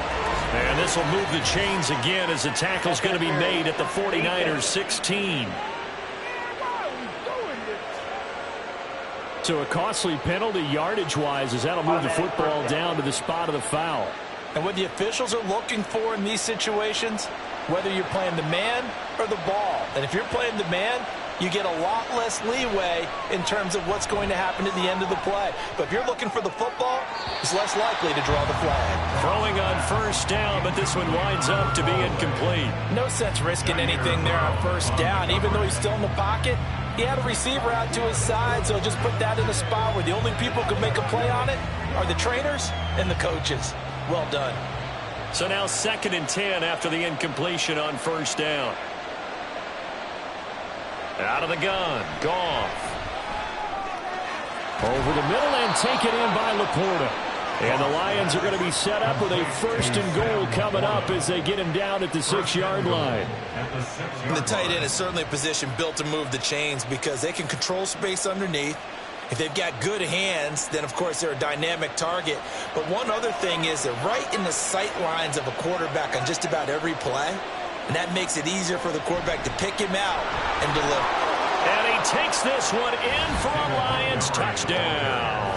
And this will move the chains again as the tackle's going to be made at the 49ers 16. So a costly penalty yardage-wise, as that'll move the football down to the spot of the foul. And what the officials are looking for in these situations, whether you're playing the man or the ball. And if you're playing the man, you get a lot less leeway in terms of what's going to happen at the end of the play. But if you're looking for the football, it's less likely to draw the flag. Throwing on first down, but this one winds up to be incomplete. No sense risking anything there on first down. Even though he's still in the pocket, he had a receiver out to his side, so just put that in a spot where the only people who can make a play on it are the trainers and the coaches. Well done. So now 2nd and 10 after the incompletion on first down. Out of the gun, Goff. Over the middle and taken in by Laporta. And the Lions are going to be set up with a 1st and goal coming up as they get him down at the 6-yard line. The tight end is certainly a position built to move the chains because they can control space underneath. If they've got good hands, then of course they're a dynamic target. But one other thing is they're right in the sight lines of a quarterback on just about every play. And that makes it easier for the quarterback to pick him out and deliver. And he takes this one in for a Lions touchdown.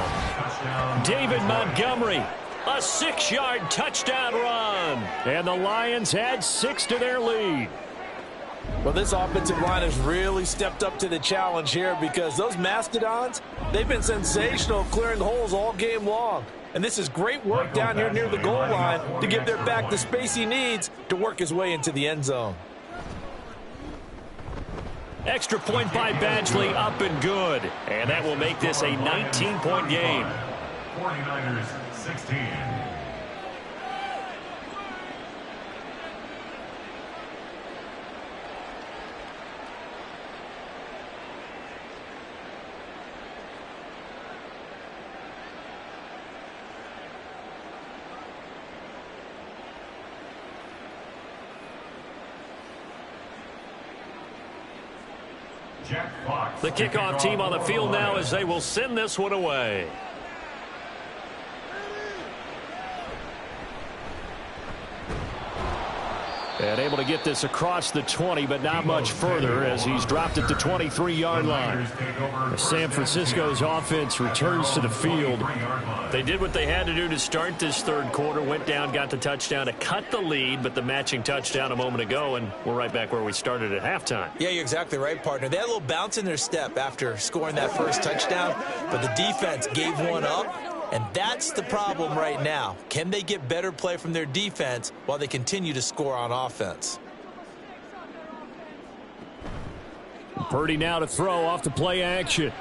David Montgomery, a 6-yard touchdown run. And the Lions add 6 to their lead. Well, this offensive line has really stepped up to the challenge here because those Mastodons, they've been sensational clearing holes all game long. And this is great work down here near the goal line to give their back the space he needs to work his way into the end zone. Extra point by Badgley, up and good. And that will make this a 19-point game. 49ers 16. The kickoff team on the field now as they will send this one away. And able to get this across the 20, but not much further as he's dropped at the 23-yard line. San Francisco's offense returns to the field. They did what they had to do to start this third quarter, went down, got the touchdown to cut the lead, but the matching touchdown a moment ago, and we're right back where we started at halftime. Yeah, you're exactly right, partner. They had a little bounce in their step after scoring that first touchdown, but the defense gave one up. And that's the problem right now. Can they get better play from their defense while they continue to score on offense? Purdy now to throw off the play action.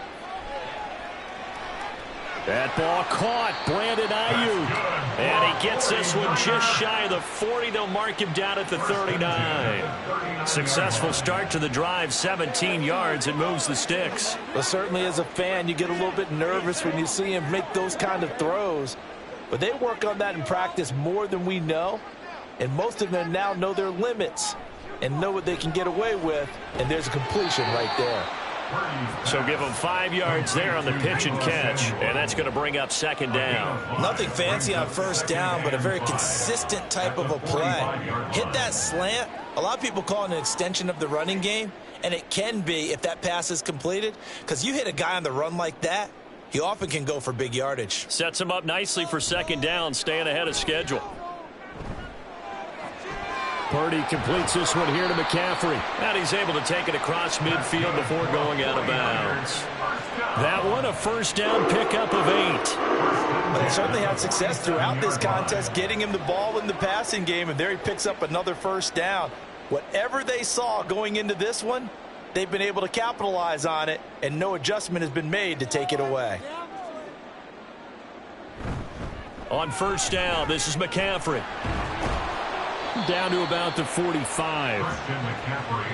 That ball caught. Brandon Ayuk. And he gets this one just shy of the 40. They'll mark him down at the 39. Successful start to the drive, 17 yards, and moves the sticks. Well, certainly as a fan, you get a little bit nervous when you see him make those kind of throws. But they work on that in practice more than we know. And most of them now know their limits and know what they can get away with. And there's a completion right there. So give them 5 yards there on the pitch and catch, and that's going to bring up second down. Nothing fancy on first down, but a very consistent type of a play. Hit that slant. A lot of people call it an extension of the running game, and it can be if that pass is completed, because you hit a guy on the run like that, he often can go for big yardage. Sets him up nicely for second down, staying ahead of schedule. Purdy completes this one here to McCaffrey. And he's able to take it across midfield before going out of bounds. That one, a first down pickup of 8. But they certainly had success throughout this contest, getting him the ball in the passing game, and there he picks up another first down. Whatever they saw going into this one, they've been able to capitalize on it, and no adjustment has been made to take it away. On first down, this is McCaffrey. Down to about the 45.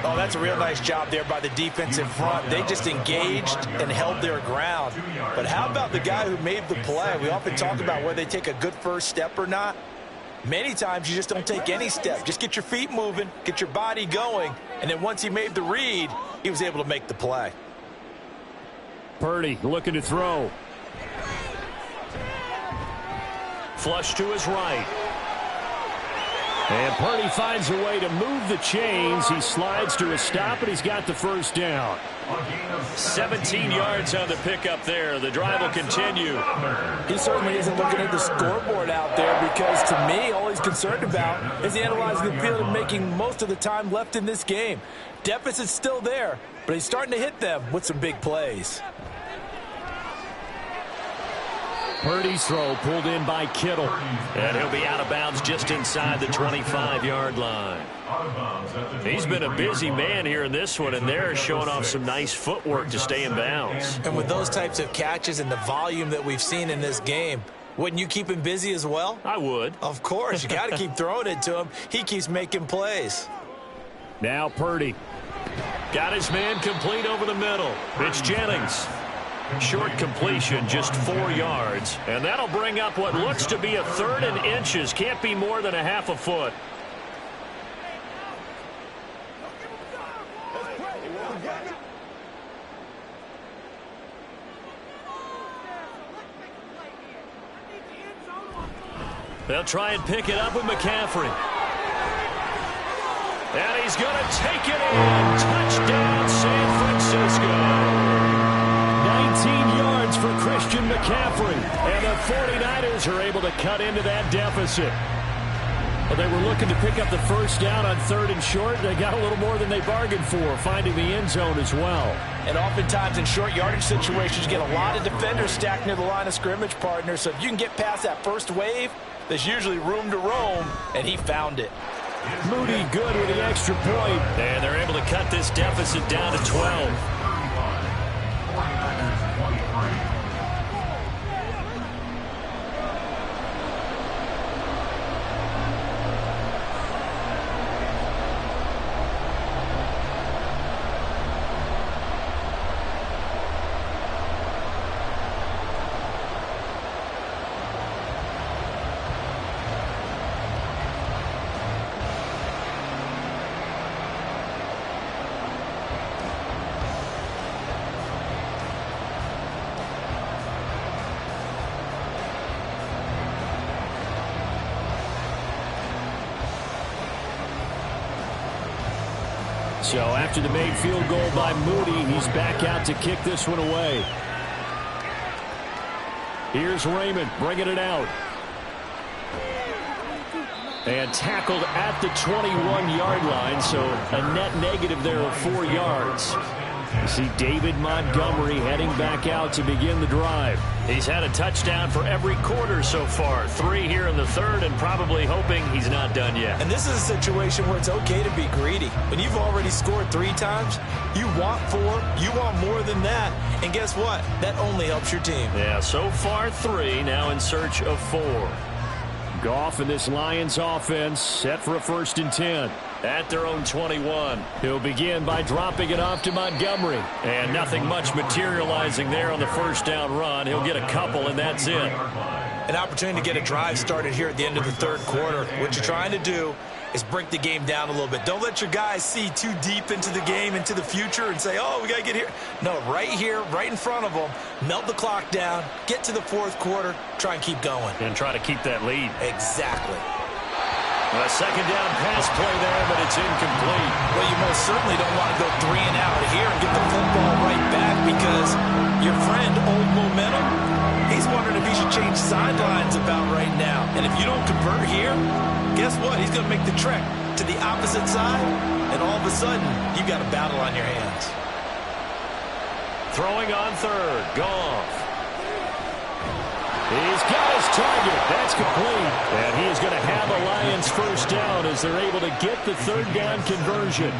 Oh, that's a real nice job there by the defensive front. They just engaged and held their ground. But how about the guy who made the play? We often talk about whether they take a good first step or not. Many times you just don't take any step. Just get your feet moving, get your body going, and then once he made the read, he was able to make the play. Purdy looking to throw. Flush to his right. And Purdy finds a way to move the chains. He slides to a stop, and he's got the first down. 17 yards on the pickup there. The drive will continue. He certainly isn't looking at the scoreboard out there because, to me, all he's concerned about is analyzing the field and making most of the time left in this game. Deficit's still there, but he's starting to hit them with some big plays. Purdy's throw pulled in by Kittle. And he'll be out of bounds just inside the 25-yard line. He's been a busy man here in this one, and they're showing off some nice footwork to stay in bounds. And with those types of catches and the volume that we've seen in this game, wouldn't you keep him busy as well? I would. Of course. You got to keep throwing it to him. He keeps making plays. Now Purdy. Got his man complete over the middle. It's Jennings. Short completion, just 4 yards. And that'll bring up what looks to be a third and inches. Can't be more than a half a foot. They'll try and pick it up with McCaffrey. And he's going to take it in. Touchdown, San Francisco. 19 yards for Christian McCaffrey. And the 49ers are able to cut into that deficit. Well, they were looking to pick up the first down on third and short. They got a little more than they bargained for, finding the end zone as well. And oftentimes in short yardage situations, you get a lot of defenders stacked near the line of scrimmage, partner. So if you can get past that first wave, there's usually room to roam, and he found it. Moody good with the extra point. And they're able to cut this deficit down to 12. So after the made field goal by Moody, he's back out to kick this one away. Here's Raymond bringing it out. And tackled at the 21-yard line, so a net negative there of 4 yards. You see David Montgomery heading back out to begin the drive. He's had a touchdown for every quarter so far. 3 here in the third, and probably hoping he's not done yet. And this is a situation where it's okay to be greedy. When you've already scored 3 times, you want 4, you want more than that. And guess what? That only helps your team. Yeah, so far 3, now in search of 4. Goff and this Lions offense set for a 1st and 10. At their own 21. He'll begin by dropping it off to Montgomery. And nothing much materializing there on the first down run. He'll get a couple, and that's it. An opportunity to get a drive started here at the end of the third quarter. What you're trying to do is break the game down a little bit. Don't let your guys see too deep into the game, into the future, and say, oh, we got to get here. No, right here, right in front of them, melt the clock down, get to the fourth quarter, try and keep going. And try to keep that lead. Exactly. A second down pass play there, but it's incomplete. Well, you most certainly don't want to go 3 and out here and get the football right back, because your friend, Old Momentum, he's wondering if he should change sidelines about right now. And if you don't convert here, guess what? He's going to make the trek to the opposite side, and all of a sudden, you've got a battle on your hands. Throwing on third, Goff. He's got his target. That's complete. And he is going to have a Lions first down as they're able to get the third down conversion.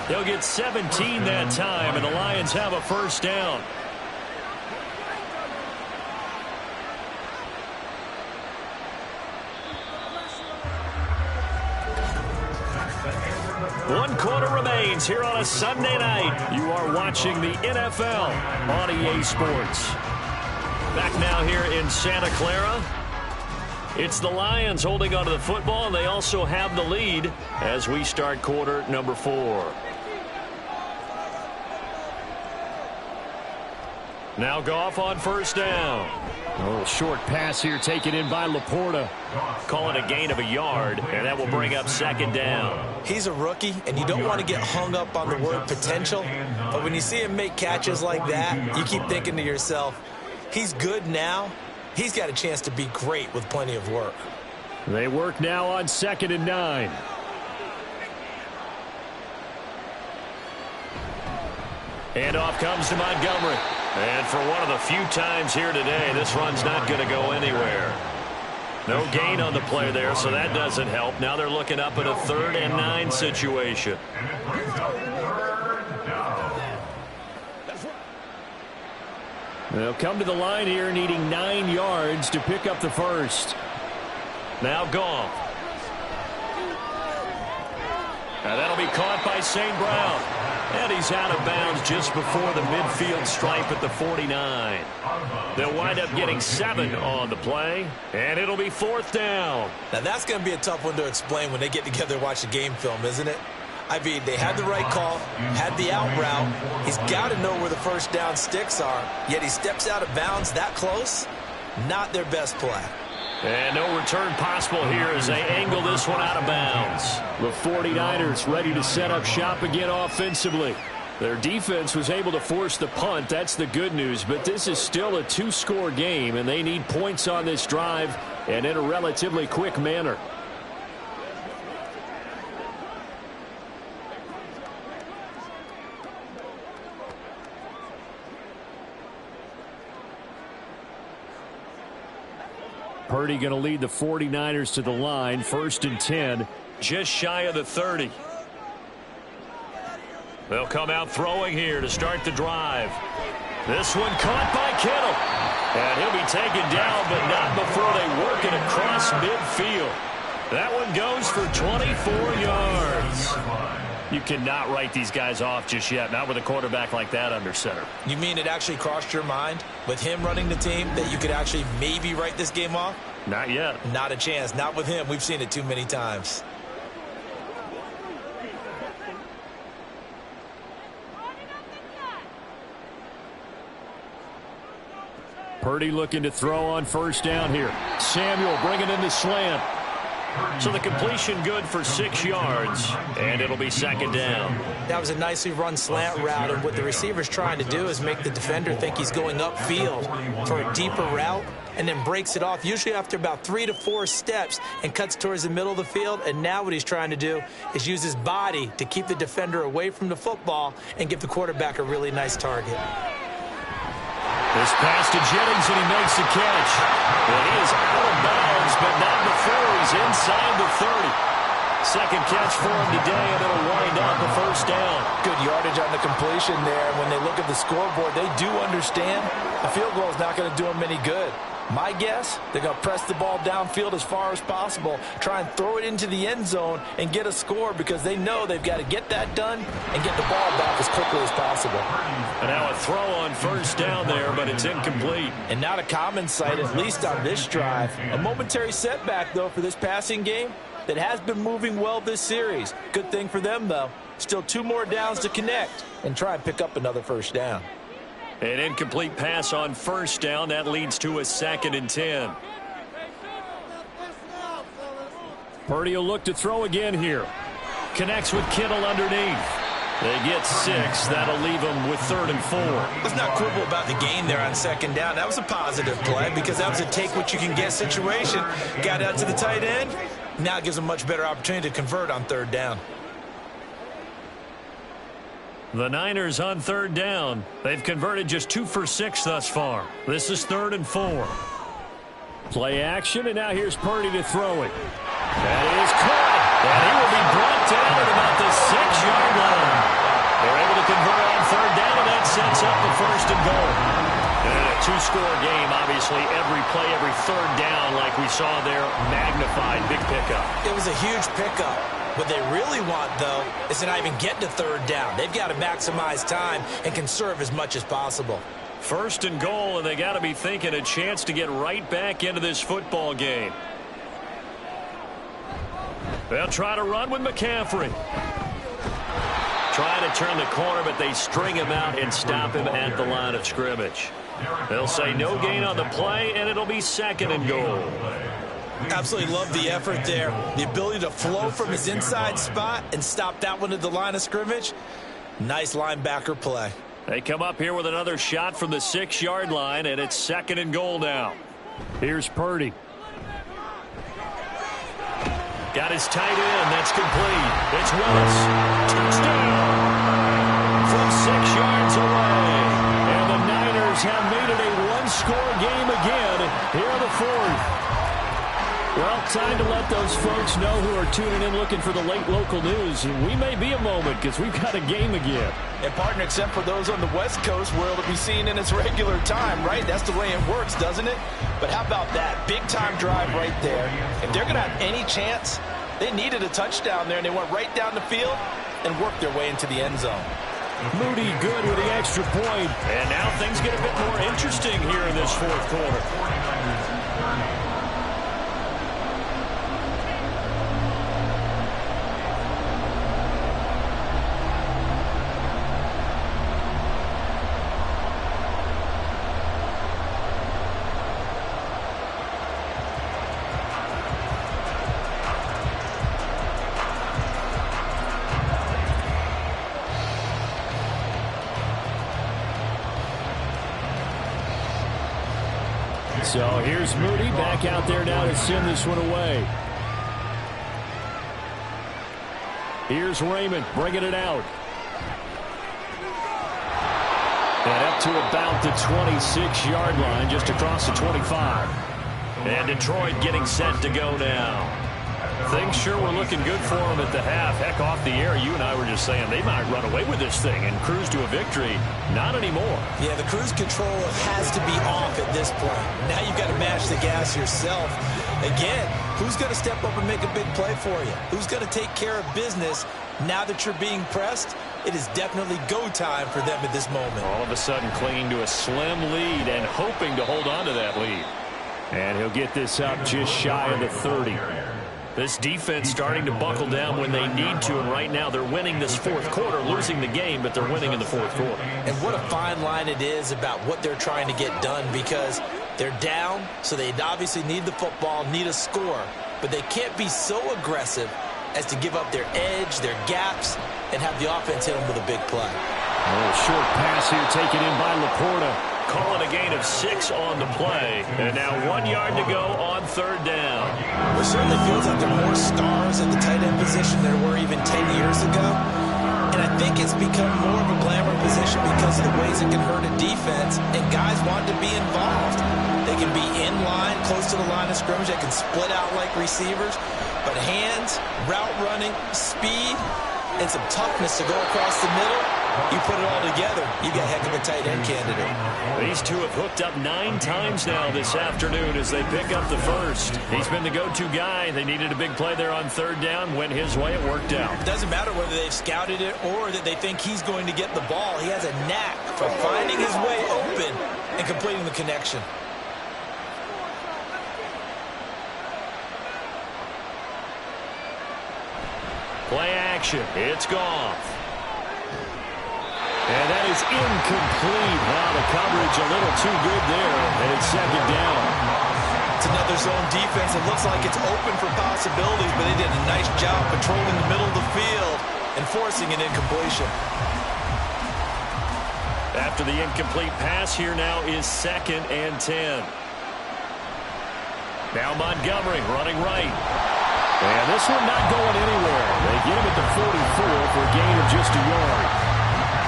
They'll get 17 that time, and the Lions have a first down. One quarter remains here on a Sunday night. You are watching the NFL on EA Sports. Back now here in Santa Clara. It's the Lions holding onto the football, and they also have the lead as we start quarter number 4. Now Goff on first down. A little short pass here taken in by Laporta. Call it a gain of a yard, and that will bring up second down. He's a rookie, and you don't want to get hung up on the word potential. But when you see him make catches like that, you keep thinking to yourself, he's good now. He's got a chance to be great with plenty of work. They work now on 2nd and 9. And off comes to Montgomery. And for one of the few times here today, this run's not going to go anywhere. No gain on the play there, so that doesn't help. Now they're looking up at a 3rd and 9 situation. They'll come to the line here needing 9 yards to pick up the first. Now Goff. Now that'll be caught by St. Brown. And he's out of bounds just before the midfield stripe at the 49. They'll wind up getting 7 on the play, and it'll be 4th down. Now that's going to be a tough one to explain when they get together and watch the game film, isn't it? I mean, they had the right call, had the out route. He's got to know where the first down sticks are, yet he steps out of bounds that close. Not their best play. And no return possible here as they angle this one out of bounds. The 49ers ready to set up shop again offensively. Their defense was able to force the punt. That's the good news. But this is still a 2-score game, and they need points on this drive and in a relatively quick manner. Purdy going to lead the 49ers to the line. 1st and 10, just shy of the 30. They'll come out throwing here to start the drive. This one caught by Kittle. And he'll be taken down, but not before they work it across midfield. That one goes for 24 yards. You cannot write these guys off just yet, not with a quarterback like that under center. You mean it actually crossed your mind with him running the team that you could actually maybe write this game off? Not yet. Not a chance. Not with him. We've seen it too many times. Purdy looking to throw on first down here. Samuel bringing in the slant. So the completion good for 6 yards, and it'll be second down. That was a nicely run slant route, and what the receiver's trying to do is make the defender think he's going upfield for a deeper route, and then breaks it off, usually after about 3 to 4 steps, and cuts towards the middle of the field. And now what he's trying to do is use his body to keep the defender away from the football and give the quarterback a really nice target. This pass to Jennings, and he makes the catch. Well, he is out of bounds, but not before he's inside the 30. Second catch for him today, and it'll wind up a first down. Good yardage on the completion there. When they look at the scoreboard, they do understand a field goal is not going to do them any good. My guess, they're going to press the ball downfield as far as possible, try and throw it into the end zone and get a score, because they know they've got to get that done and get the ball back as quickly as possible. And now a throw on first down there, but it's incomplete. And not a common sight, at least on this drive. A momentary setback, though, for this passing game that has been moving well this series. Good thing for them, though. Still 2 more downs to connect and try and pick up another first down. An incomplete pass on first down. That leads to a 2nd and 10. Purdy will look to throw again here. Connects with Kittle underneath. They get 6. That'll leave them with 3rd and 4. Let's not quibble about the gain there on 2nd down. That was a positive play, because that was a take-what-you-can-get situation. Got out to the tight end. Now it gives them a much better opportunity to convert on 3rd down. The Niners on 3rd down. They've converted just 2 for 6 thus far. This is 3rd and 4. Play action, and now here's Purdy to throw it. That is caught, and he will be brought down at about the 6-yard line. They're able to convert on 3rd down, and that sets up the 1st and goal. And a 2-score game, obviously, every play, every 3rd down, like we saw there, magnified, big pickup. It was a huge pickup. What they really want, though, is to not even get to 3rd down. They've got to maximize time and conserve as much as possible. 1st and goal, and they got to be thinking a chance to get right back into this football game. They'll try to run with McCaffrey. Trying to turn the corner, but they string him out and stop him at the line of scrimmage. They'll say no gain on the play, and it'll be 2nd and goal. Absolutely love the effort there. The ability to flow from his inside spot and stop that one at the line of scrimmage. Nice linebacker play. They come up here with another shot from the 6-yard line, and it's 2nd and goal now. Here's Purdy. Got his tight end. That's complete. It's Willis. Touchdown from 6 yards away. And the Niners have made it a 1-score game again here in the 4th. Well, time to let those folks know who are tuning in looking for the late local news. We may be a moment, because we've got a game again. And, partner, except for those on the West Coast where it'll be seen in its regular time, right? That's the way it works, doesn't it? But how about that? Big-time drive right there. If they're going to have any chance, they needed a touchdown there, and they went right down the field and worked their way into the end zone. Moody good with the extra point. And now things get a bit more interesting here in this 4th quarter. So here's Moody back out there now to send this one away. Here's Raymond bringing it out. And up to about the 26-yard line, just across the 25. And Detroit getting set to go now. Things sure were looking good for them at the half. Heck, off the air, you and I were just saying they might run away with this thing and cruise to a victory. Not anymore. Yeah, the cruise control has to be off at this point. Now you've got to mash the gas yourself. Again, who's going to step up and make a big play for you? Who's going to take care of business now that you're being pressed? It is definitely go time for them at this moment. All of a sudden clinging to a slim lead and hoping to hold on to that lead. And he'll get this up just shy of the 30. This defense starting to buckle down when they need to, and right now they're winning this 4th quarter, losing the game, but they're winning in the 4th quarter. And what a fine line it is about what they're trying to get done, because They're down, so they obviously need the football, need a score, but they can't be so aggressive as to give up their edge, their gaps, and have the offense hit them with a big play. A little short pass here taken in by Laporta. Calling a gain of 6 on the play. And now 1 yard to go on 3rd down. Well, it certainly feels like there are more stars at the tight end position than there were even 10 years ago. And I think it's become more of a glamour position because of the ways it can hurt a defense, and guys want to be involved. They can be in line, close to the line of scrimmage. They can split out like receivers. But hands, route running, speed, and some toughness to go across the middle, you put it all together, you got a heck of a tight end candidate. These two have hooked up 9 times now this afternoon as they pick up the first. He's been the go-to guy. They needed a big play there on 3rd down. Went his way. It worked out. It doesn't matter whether they've scouted it or that they think he's going to get the ball. He has a knack for finding his way open and completing the connection. Play action. It's Goff. And that is incomplete. Wow, the coverage a little too good there. And it's 2nd down. It's another zone defense. It looks like it's open for possibilities, but they did a nice job patrolling the middle of the field and forcing an incompletion. After the incomplete pass, here now is 2nd and 10. Now Montgomery running right. And this one not going anywhere. They get him at the 44 for a gain of just a yard.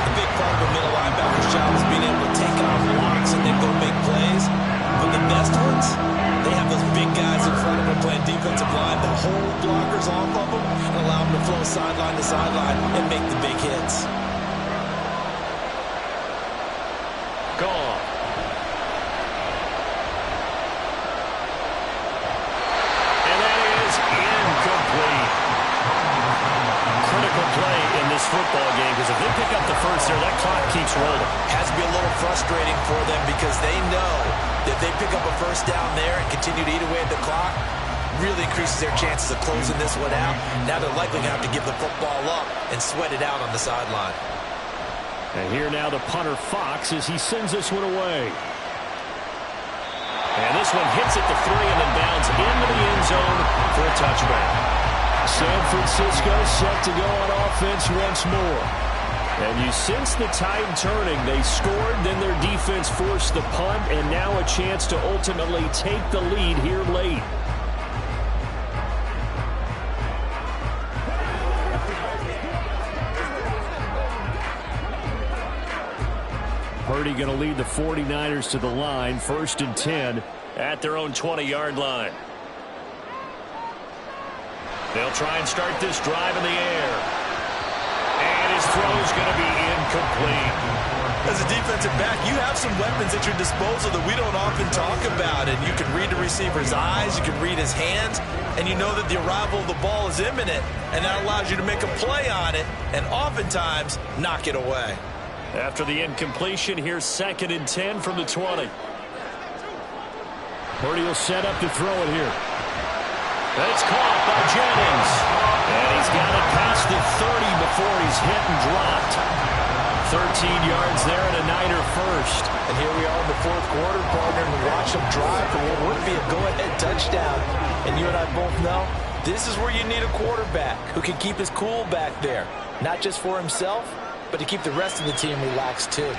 A big part of a middle linebacker's job is being able to take off blocks and then go make plays. But the best ones, they have those big guys in front of them playing defensive line that hold blockers off of them and allow them to flow sideline to sideline and make the big hits. Gone. Play in this football game, because if they pick up the first there, that clock keeps rolling. Has to be a little frustrating for them because they know that if they pick up a first down there and continue to eat away at the clock, really increases their chances of closing this one out. Now they're likely going to have to give the football up and sweat it out on the sideline. And here now the punter Fox as he sends this one away. And this one hits at the 3 and then bounds into the end zone for a touchback. San Francisco set to go on offense once more. And you sense the tide turning. They scored, then their defense forced the punt, and now a chance to ultimately take the lead here late. Purdy going to lead the 49ers to the line, 1st and 10 at their own 20-yard line. They'll try and start this drive in the air. And his throw is going to be incomplete. As a defensive back, you have some weapons at your disposal that we don't often talk about. And you can read the receiver's eyes, you can read his hands, and you know that the arrival of the ball is imminent. And that allows you to make a play on it and oftentimes knock it away. After the incompletion, here's 2nd and 10 from the 20. Purdy will set up to throw it here. That's caught by Jennings. And he's got it past the 30 before he's hit and dropped. 13 yards there and a Niner first. And here we are in the 4th quarter, partner, and watch them drive for what would be a go-ahead touchdown. And you and I both know this is where you need a quarterback who can keep his cool back there. Not just for himself, but to keep the rest of the team relaxed too.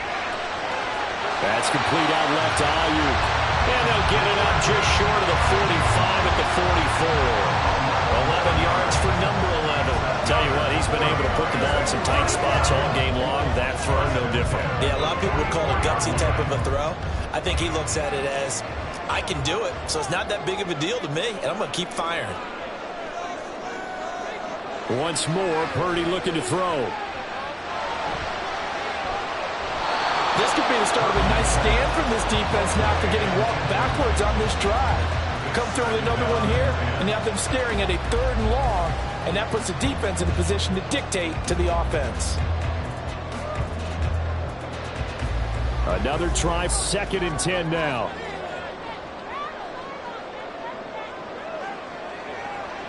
That's complete out left to Ayuk. And they'll get it up just short of the 45 at the 44. 11 yards for number 11. Tell you what, he's been able to put the ball in some tight spots all game long. That throw, no different. Yeah, a lot of people would call it a gutsy type of a throw. I think he looks at it as, I can do it, so it's not that big of a deal to me, and I'm going to keep firing. Once more, Purdy looking to throw. This could be the start of a nice stand from this defense now after getting walked backwards on this drive. Come through with another one here, and you have them staring at a 3rd and long, and that puts the defense in a position to dictate to the offense. Another try, 2nd and 10 now.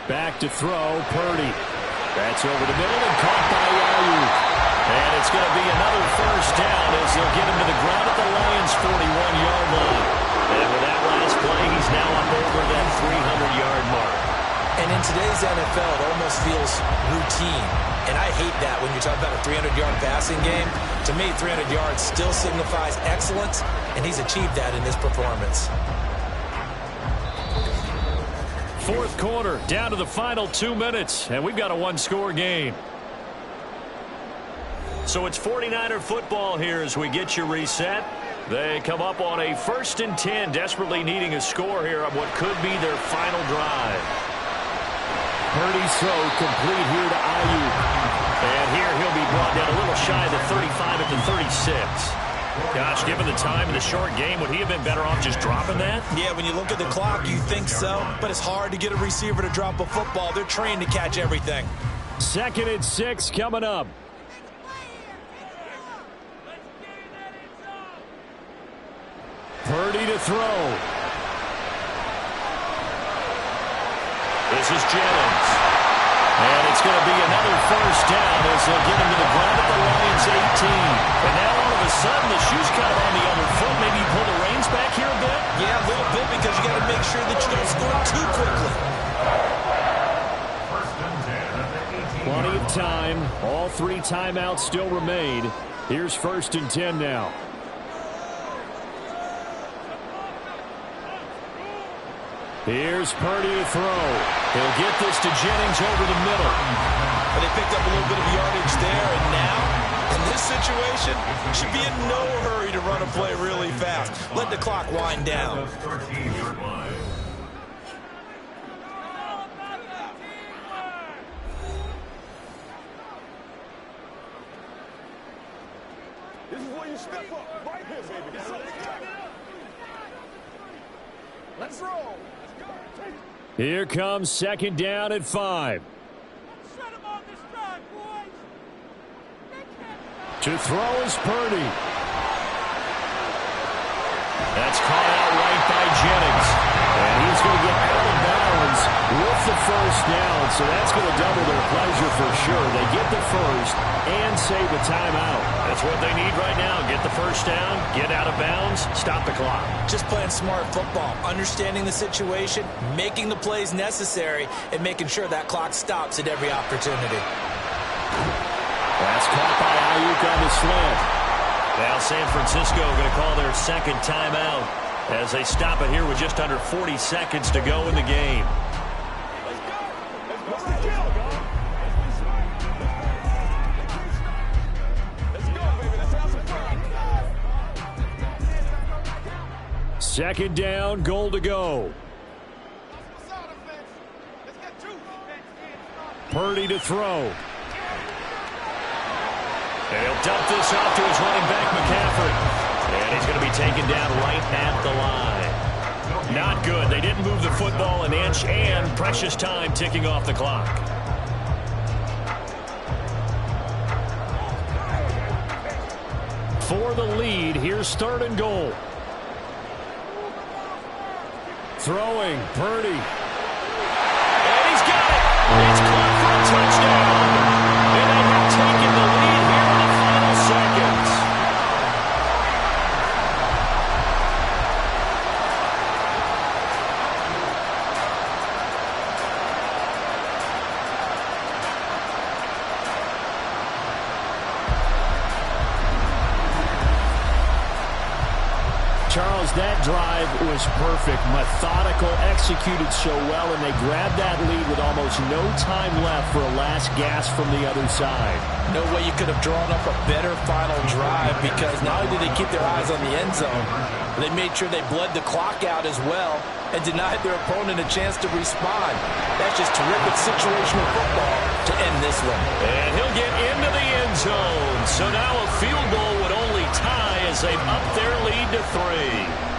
Back to throw, Purdy. That's over the middle and caught by Ayuk. And it's going to be another first down as they'll get him to the ground at the Lions' 41-yard line. And with that last play, he's now up over that 300-yard mark. And in today's NFL, it almost feels routine. And I hate that when you talk about a 300-yard passing game. To me, 300 yards still signifies excellence, and he's achieved that in this performance. Fourth quarter, down to the final 2 minutes, and we've got a one-score game. So it's 49er football here as we get you reset. They come up on a 1st and 10, desperately needing a score here on what could be their final drive. Purdy's throw complete here to Ayuk. And here he'll be brought down a little shy of the 35 at the 36. Gosh, given the time in the short game, would he have been better off just dropping that? Yeah, when you look at the clock, you think so. But it's hard to get a receiver to drop a football. They're trained to catch everything. 2nd and 6 coming up. Purdy to throw. This is Jennings. And it's going to be another first down as they'll get him to the ground at the Lions 18. And now all of a sudden the shoe's kind of on the other foot. Maybe you pull the reins back here a bit? Yeah, a little bit because you got to make sure that you don't score too quickly. Plenty of time. All 3 timeouts still remain. Here's 1st and 10 now. Here's Purdy to throw. He'll get this to Jennings over the middle. And they picked up a little bit of yardage there, and now, in this situation, should be in no hurry to run a play really fast. Let the clock wind down. This is where you step up. Right here, baby. Let's roll. Here comes 2nd down at 5. To throw is Purdy. That's caught out right by Jennings. And he's going to get out of bounds with the first down. So that's going to double their pleasure for sure. They get the first and save the timeout. That's what they need right now. Get the first down, get out of bounds, stop the clock. Just playing smart football, understanding the situation, making the plays necessary, and making sure that clock stops at every opportunity. That's caught by Ayuk on the slant. Now San Francisco going to call their 2nd timeout as they stop it here with just under 40 seconds to go in the game. Second down, goal to go. Purdy to throw. And he'll dump this off to his running back, McCaffrey. And he's going to be taken down right at the line. Not good. They didn't move the football an inch, and precious time ticking off the clock. For the lead, here's 3rd and goal. Throwing, Purdy. And he's got it. It's caught for a touchdown. And they have taken the lead here in the final seconds. Charles, that drive was perfect, methodical, executed so well, and they grabbed that lead with almost no time left for a last gasp from the other side. No way you could have drawn up a better final drive because not only did they keep their eyes on the end zone, they made sure they bled the clock out as well and denied their opponent a chance to respond. That's just terrific situational football to end this one. And he'll get into the end zone. So now a field goal would only tie as they've upped their lead to 3.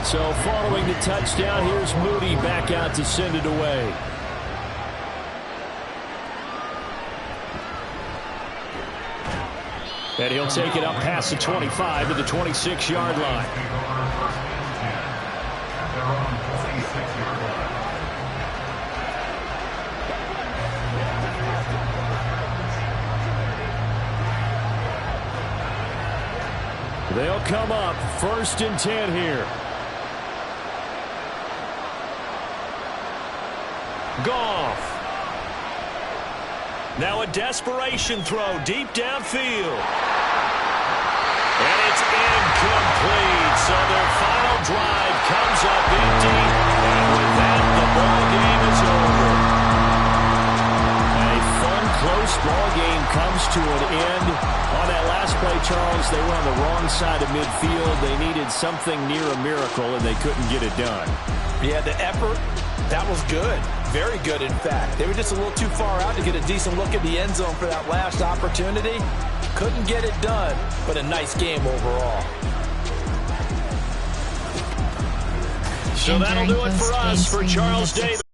So following the touchdown, here's Moody back out to send it away. And he'll take it up past the 25 to the 26-yard line. They'll come up 1st and 10 here. Goff. Now a desperation throw deep downfield. And it's incomplete. So their final drive comes up empty. And with that, the ball game is over. A fun, close ball game comes to an end. On that last play, Charles, they were on the wrong side of midfield. They needed something near a miracle, and they couldn't get it done. Yeah, the effort, that was good. Very good, in fact. They were just a little too far out to get a decent look at the end zone for that last opportunity. Couldn't get it done, but a nice game overall. So that'll do it for us. For Charles Davis.